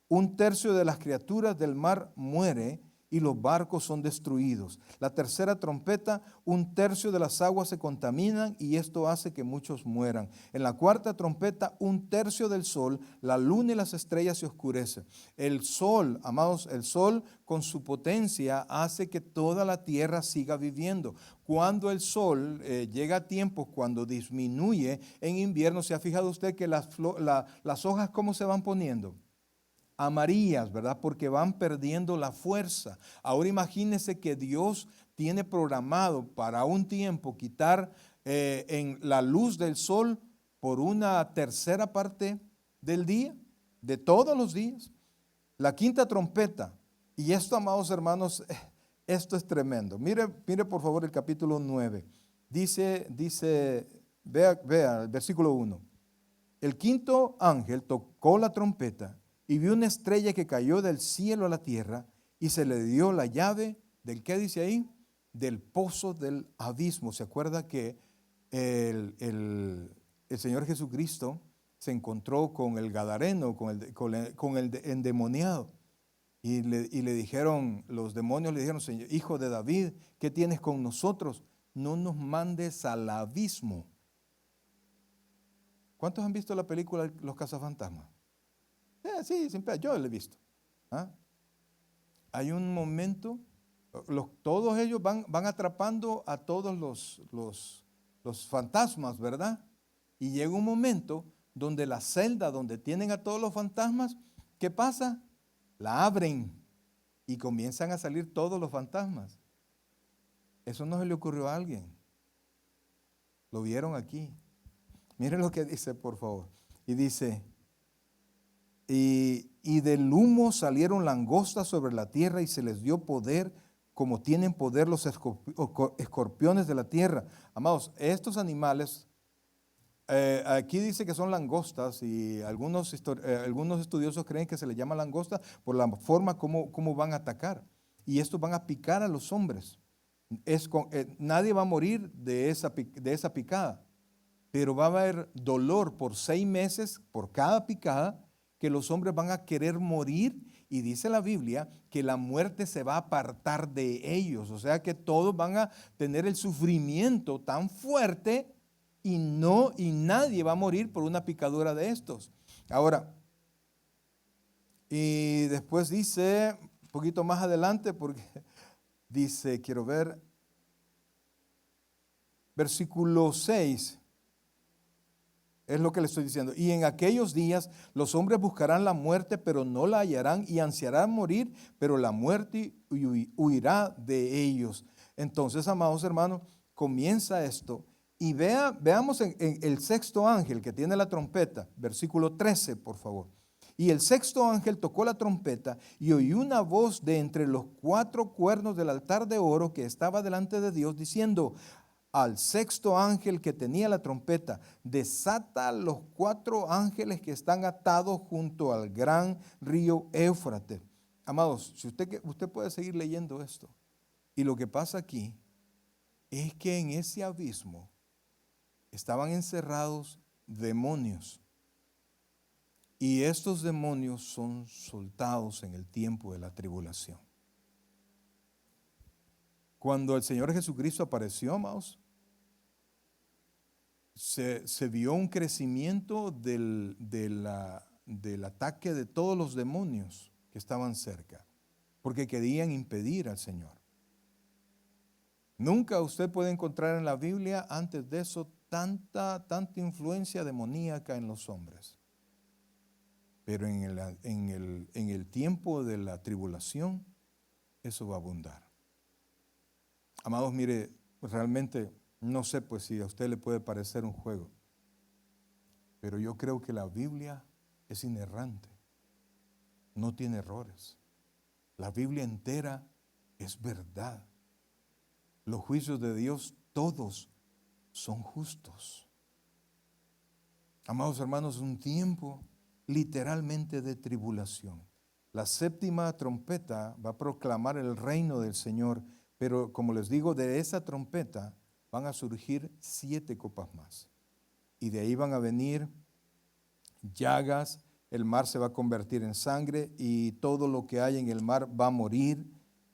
1/3 de las criaturas del mar muere, y los barcos son destruidos. La tercera trompeta, 1/3 de las aguas se contaminan y esto hace que muchos mueran. En la cuarta trompeta, 1/3 del sol, la luna y las estrellas se oscurecen. El sol, amados, el sol con su potencia hace que toda la tierra siga viviendo. Cuando el sol llega a tiempos cuando disminuye en invierno, ¿se ha fijado usted que las hojas cómo se van poniendo? Amarillas, ¿verdad? Porque van perdiendo la fuerza. Ahora imagínense que Dios tiene programado para un tiempo quitar en la luz del sol por una tercera parte del día, de todos los días. La quinta trompeta, y esto, amados hermanos, esto es tremendo. Mire por favor el capítulo 9. Dice, vea el versículo 1. El quinto ángel tocó la trompeta y vio una estrella que cayó del cielo a la tierra y se le dio la llave del, ¿qué dice ahí? Del pozo del abismo. ¿Se acuerda que el Señor Jesucristo se encontró con el gadareno, con el endemoniado? Y le dijeron, los demonios le dijeron, Señor, hijo de David, ¿qué tienes con nosotros? No nos mandes al abismo. ¿Cuántos han visto la película Los Cazafantasmas? Sí, siempre, yo lo he visto. ¿Ah? Hay un momento, todos ellos van atrapando a todos los fantasmas, ¿verdad? Y llega un momento donde la celda donde tienen a todos los fantasmas, ¿qué pasa? La abren y comienzan a salir todos los fantasmas. Eso no se le ocurrió a alguien. Lo vieron aquí. Miren lo que dice, por favor. Y dice, y del humo salieron langostas sobre la tierra y se les dio poder como tienen poder los escorpiones de la tierra. Amados, estos animales, aquí dice que son langostas y algunos estudiosos creen que se les llama langosta por la forma como van a atacar. Y estos van a picar a los hombres. Nadie va a morir de esa picada, pero va a haber dolor por 6 meses por cada picada, que los hombres van a querer morir, y dice la Biblia que la muerte se va a apartar de ellos, o sea que todos van a tener el sufrimiento tan fuerte y nadie va a morir por una picadura de estos. Ahora, y después dice, un poquito más adelante, porque dice, quiero ver, versículo 6. Es lo que le estoy diciendo. Y en aquellos días los hombres buscarán la muerte, pero no la hallarán, y ansiarán morir, pero la muerte huirá de ellos. Entonces, amados hermanos, comienza esto. Y veamos en el sexto ángel que tiene la trompeta, versículo 13, por favor. Y el sexto ángel tocó la trompeta y oí una voz de entre los 4 cuernos del altar de oro que estaba delante de Dios, diciendo al sexto ángel que tenía la trompeta, desata los 4 ángeles que están atados junto al gran río Éufrates. Amados, si usted puede seguir leyendo esto. Y lo que pasa aquí es que en ese abismo estaban encerrados demonios. Y estos demonios son soltados en el tiempo de la tribulación. Cuando el Señor Jesucristo apareció, amados, se vio un crecimiento del ataque de todos los demonios que estaban cerca, porque querían impedir al Señor. Nunca usted puede encontrar en la Biblia antes de eso tanta influencia demoníaca en los hombres. Pero en el tiempo de la tribulación, eso va a abundar. Amados, mire, realmente no sé pues si a usted le puede parecer un juego, pero yo creo que la Biblia es inerrante, no tiene errores. La Biblia entera es verdad. Los juicios de Dios todos son justos. Amados hermanos, un tiempo literalmente de tribulación. La séptima trompeta va a proclamar el reino del Señor, pero como les digo, de esa trompeta van a surgir 7 copas más. Y de ahí van a venir llagas, el mar se va a convertir en sangre y todo lo que hay en el mar va a morir.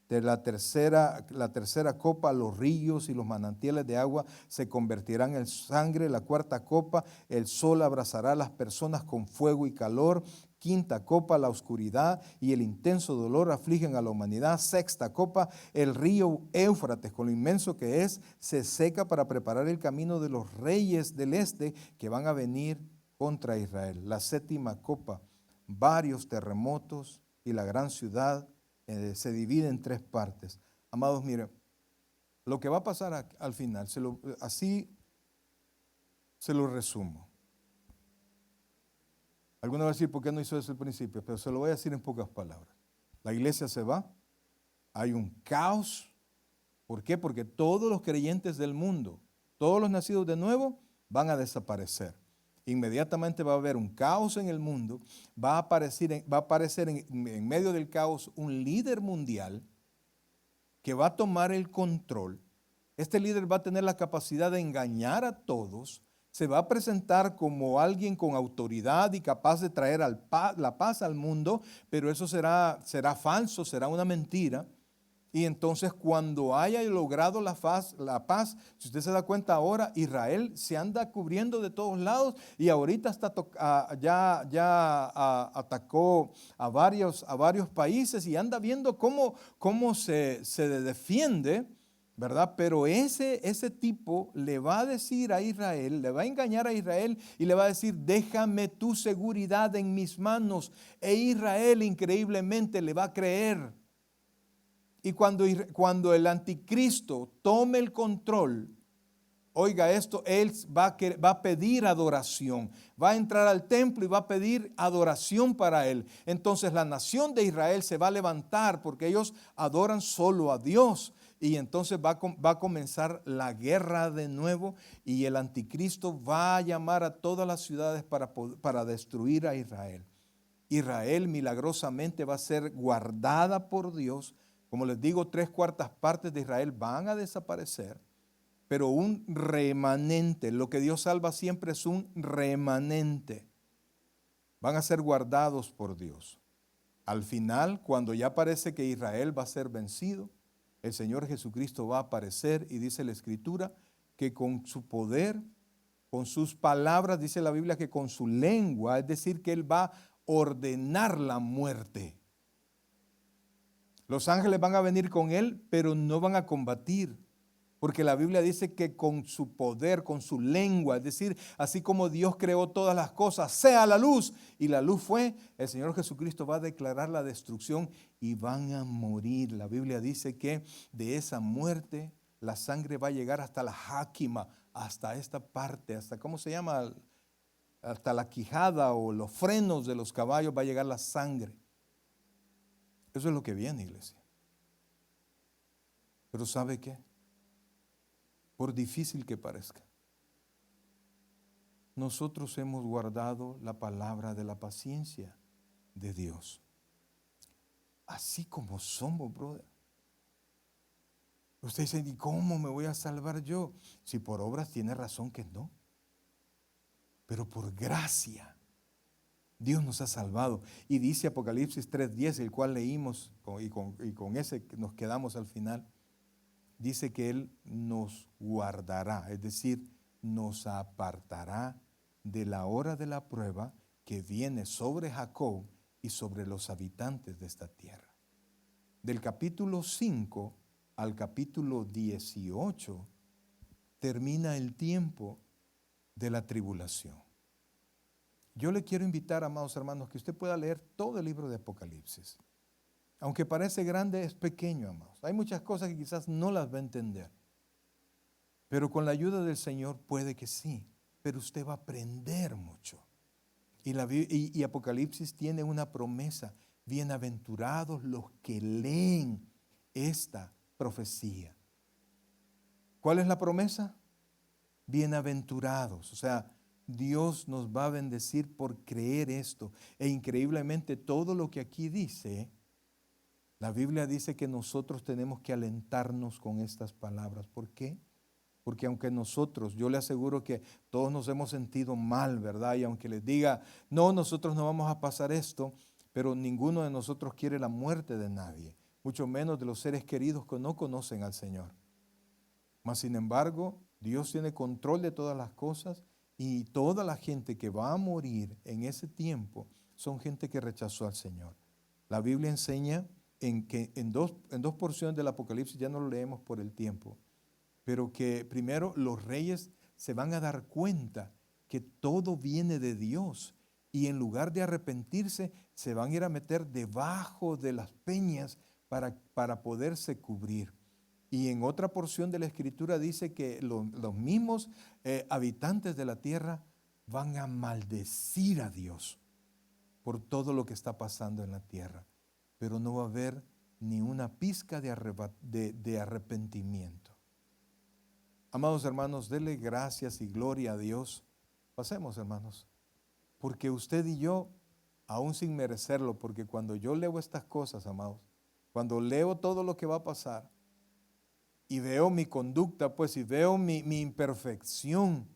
de la tercera copa, los ríos y los manantiales de agua se convertirán en sangre. La cuarta copa, el sol abrazará a las personas con fuego y calor. Quinta copa, la oscuridad y el intenso dolor afligen a la humanidad. Sexta copa, el río Éufrates, con lo inmenso que es, se seca para preparar el camino de los reyes del este que van a venir contra Israel. La séptima copa, varios terremotos y la gran ciudad se divide en tres partes. Amados, miren, lo que va a pasar al final, así se lo resumo. Algunos van a decir, ¿por qué no hizo eso al principio? Pero se lo voy a decir en pocas palabras. La iglesia se va, hay un caos. ¿Por qué? Porque todos los creyentes del mundo, todos los nacidos de nuevo, van a desaparecer. Inmediatamente va a haber un caos en el mundo, va a aparecer en medio del caos un líder mundial que va a tomar el control. Este líder va a tener la capacidad de engañar a todos, se va a presentar como alguien con autoridad y capaz de traer la paz al mundo, pero eso será falso, será una mentira. Y entonces cuando haya logrado la paz, si usted se da cuenta ahora, Israel se anda cubriendo de todos lados y ahorita ya atacó a varios países y anda viendo cómo se defiende, ¿verdad? Pero ese tipo le va a decir a Israel, le va a engañar a Israel y le va a decir, déjame tu seguridad en mis manos. E Israel increíblemente le va a creer. Y cuando el anticristo tome el control, oiga esto, él va a pedir adoración, va a entrar al templo y va a pedir adoración para él. Entonces la nación de Israel se va a levantar porque ellos adoran solo a Dios. Y entonces va a comenzar la guerra de nuevo y el anticristo va a llamar a todas las ciudades para destruir a Israel. Israel milagrosamente va a ser guardada por Dios. Como les digo, 3/4 partes de Israel van a desaparecer, pero un remanente, lo que Dios salva siempre es un remanente. Van a ser guardados por Dios. Al final, cuando ya parece que Israel va a ser vencido, el Señor Jesucristo va a aparecer y dice la Escritura que con su poder, con sus palabras, dice la Biblia que con su lengua, es decir, que Él va a ordenar la muerte. Los ángeles van a venir con Él, pero no van a combatir. Porque la Biblia dice que con su poder, con su lengua, es decir, así como Dios creó todas las cosas, sea la luz, y la luz fue, el Señor Jesucristo va a declarar la destrucción y van a morir. La Biblia dice que de esa muerte la sangre va a llegar hasta la jáquima, hasta esta parte, hasta, ¿cómo se llama? Hasta la quijada o los frenos de los caballos va a llegar la sangre. Eso es lo que viene, iglesia. Pero ¿sabe qué? Por difícil que parezca, nosotros hemos guardado la palabra de la paciencia de Dios. Así como somos, brother. Usted dice, ¿y cómo me voy a salvar yo? Si por obras tiene razón que no. Pero por gracia, Dios nos ha salvado. Y dice Apocalipsis 3:10, el cual leímos y con ese nos quedamos al final. Dice que Él nos guardará, es decir, nos apartará de la hora de la prueba que viene sobre Jacob y sobre los habitantes de esta tierra. Del capítulo 5 al capítulo 18 termina el tiempo de la tribulación. Yo le quiero invitar, amados hermanos, que usted pueda leer todo el libro de Apocalipsis. Aunque parece grande, es pequeño, amados. Hay muchas cosas que quizás no las va a entender. Pero con la ayuda del Señor puede que sí. Pero usted va a aprender mucho. Y Apocalipsis tiene una promesa. Bienaventurados los que leen esta profecía. ¿Cuál es la promesa? Bienaventurados. O sea, Dios nos va a bendecir por creer esto. E increíblemente todo lo que aquí dice, la Biblia dice que nosotros tenemos que alentarnos con estas palabras. ¿Por qué? Porque aunque nosotros, yo le aseguro que todos nos hemos sentido mal, ¿verdad? Y aunque les diga, no, nosotros no vamos a pasar esto, pero ninguno de nosotros quiere la muerte de nadie. mucho menos de los seres queridos que no conocen al Señor. Mas, sin embargo, Dios tiene control de todas las cosas y toda la gente que va a morir en ese tiempo son gente que rechazó al Señor. La Biblia enseña en dos porciones del Apocalipsis, ya no lo leemos por el tiempo, pero que primero los reyes se van a dar cuenta que todo viene de Dios y en lugar de arrepentirse se van a ir a meter debajo de las peñas para poderse cubrir. Y en otra porción de la Escritura dice que los mismos habitantes de la tierra van a maldecir a Dios por todo lo que está pasando en la tierra. Pero no va a haber ni una pizca de arrepentimiento. Amados hermanos, denle gracias y gloria a Dios. Pasemos, hermanos, porque usted y yo, aún sin merecerlo, porque cuando yo leo estas cosas, amados, cuando leo todo lo que va a pasar, y veo mi conducta, pues, y veo mi imperfección,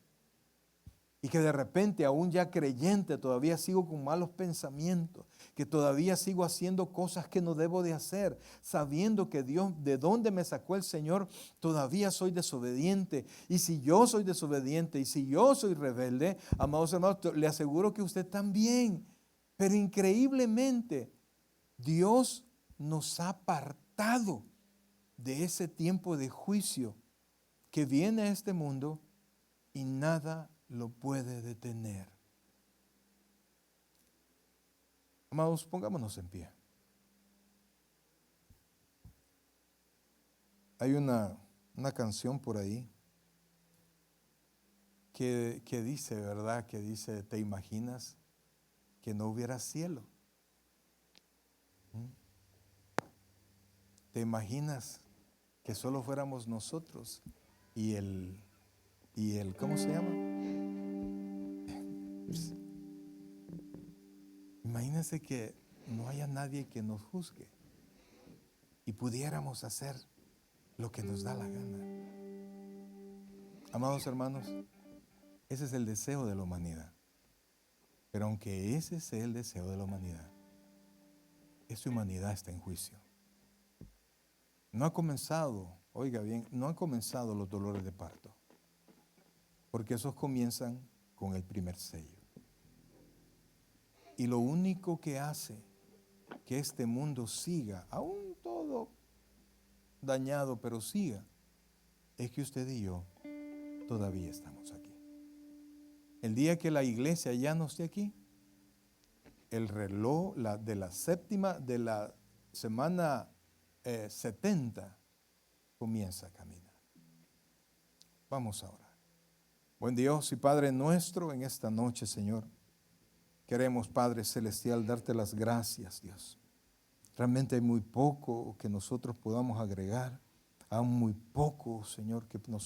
y que de repente, aún ya creyente, todavía sigo con malos pensamientos, que todavía sigo haciendo cosas que no debo de hacer, sabiendo que Dios, de dónde me sacó el Señor, todavía soy desobediente. Y si yo soy desobediente, y si yo soy rebelde, amados hermanos, le aseguro que usted también. Pero increíblemente, Dios nos ha apartado de ese tiempo de juicio que viene a este mundo y nada lo puede detener. Amados, pongámonos en pie. Hay una canción por ahí que dice, ¿verdad? Que dice, ¿te imaginas que no hubiera cielo? ¿Te imaginas que solo fuéramos nosotros y el ¿cómo se llama? Imagínense que no haya nadie que nos juzgue y pudiéramos hacer lo que nos da la gana. Amados hermanos, ese es el deseo de la humanidad. Pero aunque ese sea el deseo de la humanidad, esta humanidad está en juicio. No ha comenzado, oiga bien, no han comenzado los dolores de parto, porque esos comienzan con el primer sello. Y lo único que hace que este mundo siga, aún todo dañado, pero siga, es que usted y yo todavía estamos aquí. El día que la iglesia ya no esté aquí, el reloj de la séptima de la semana 70 comienza a caminar. Vamos a orar. Buen Dios y Padre nuestro, en esta noche, Señor, queremos, Padre Celestial, darte las gracias, Dios. Realmente hay muy poco que nosotros podamos agregar, aún muy poco, Señor, que nosotros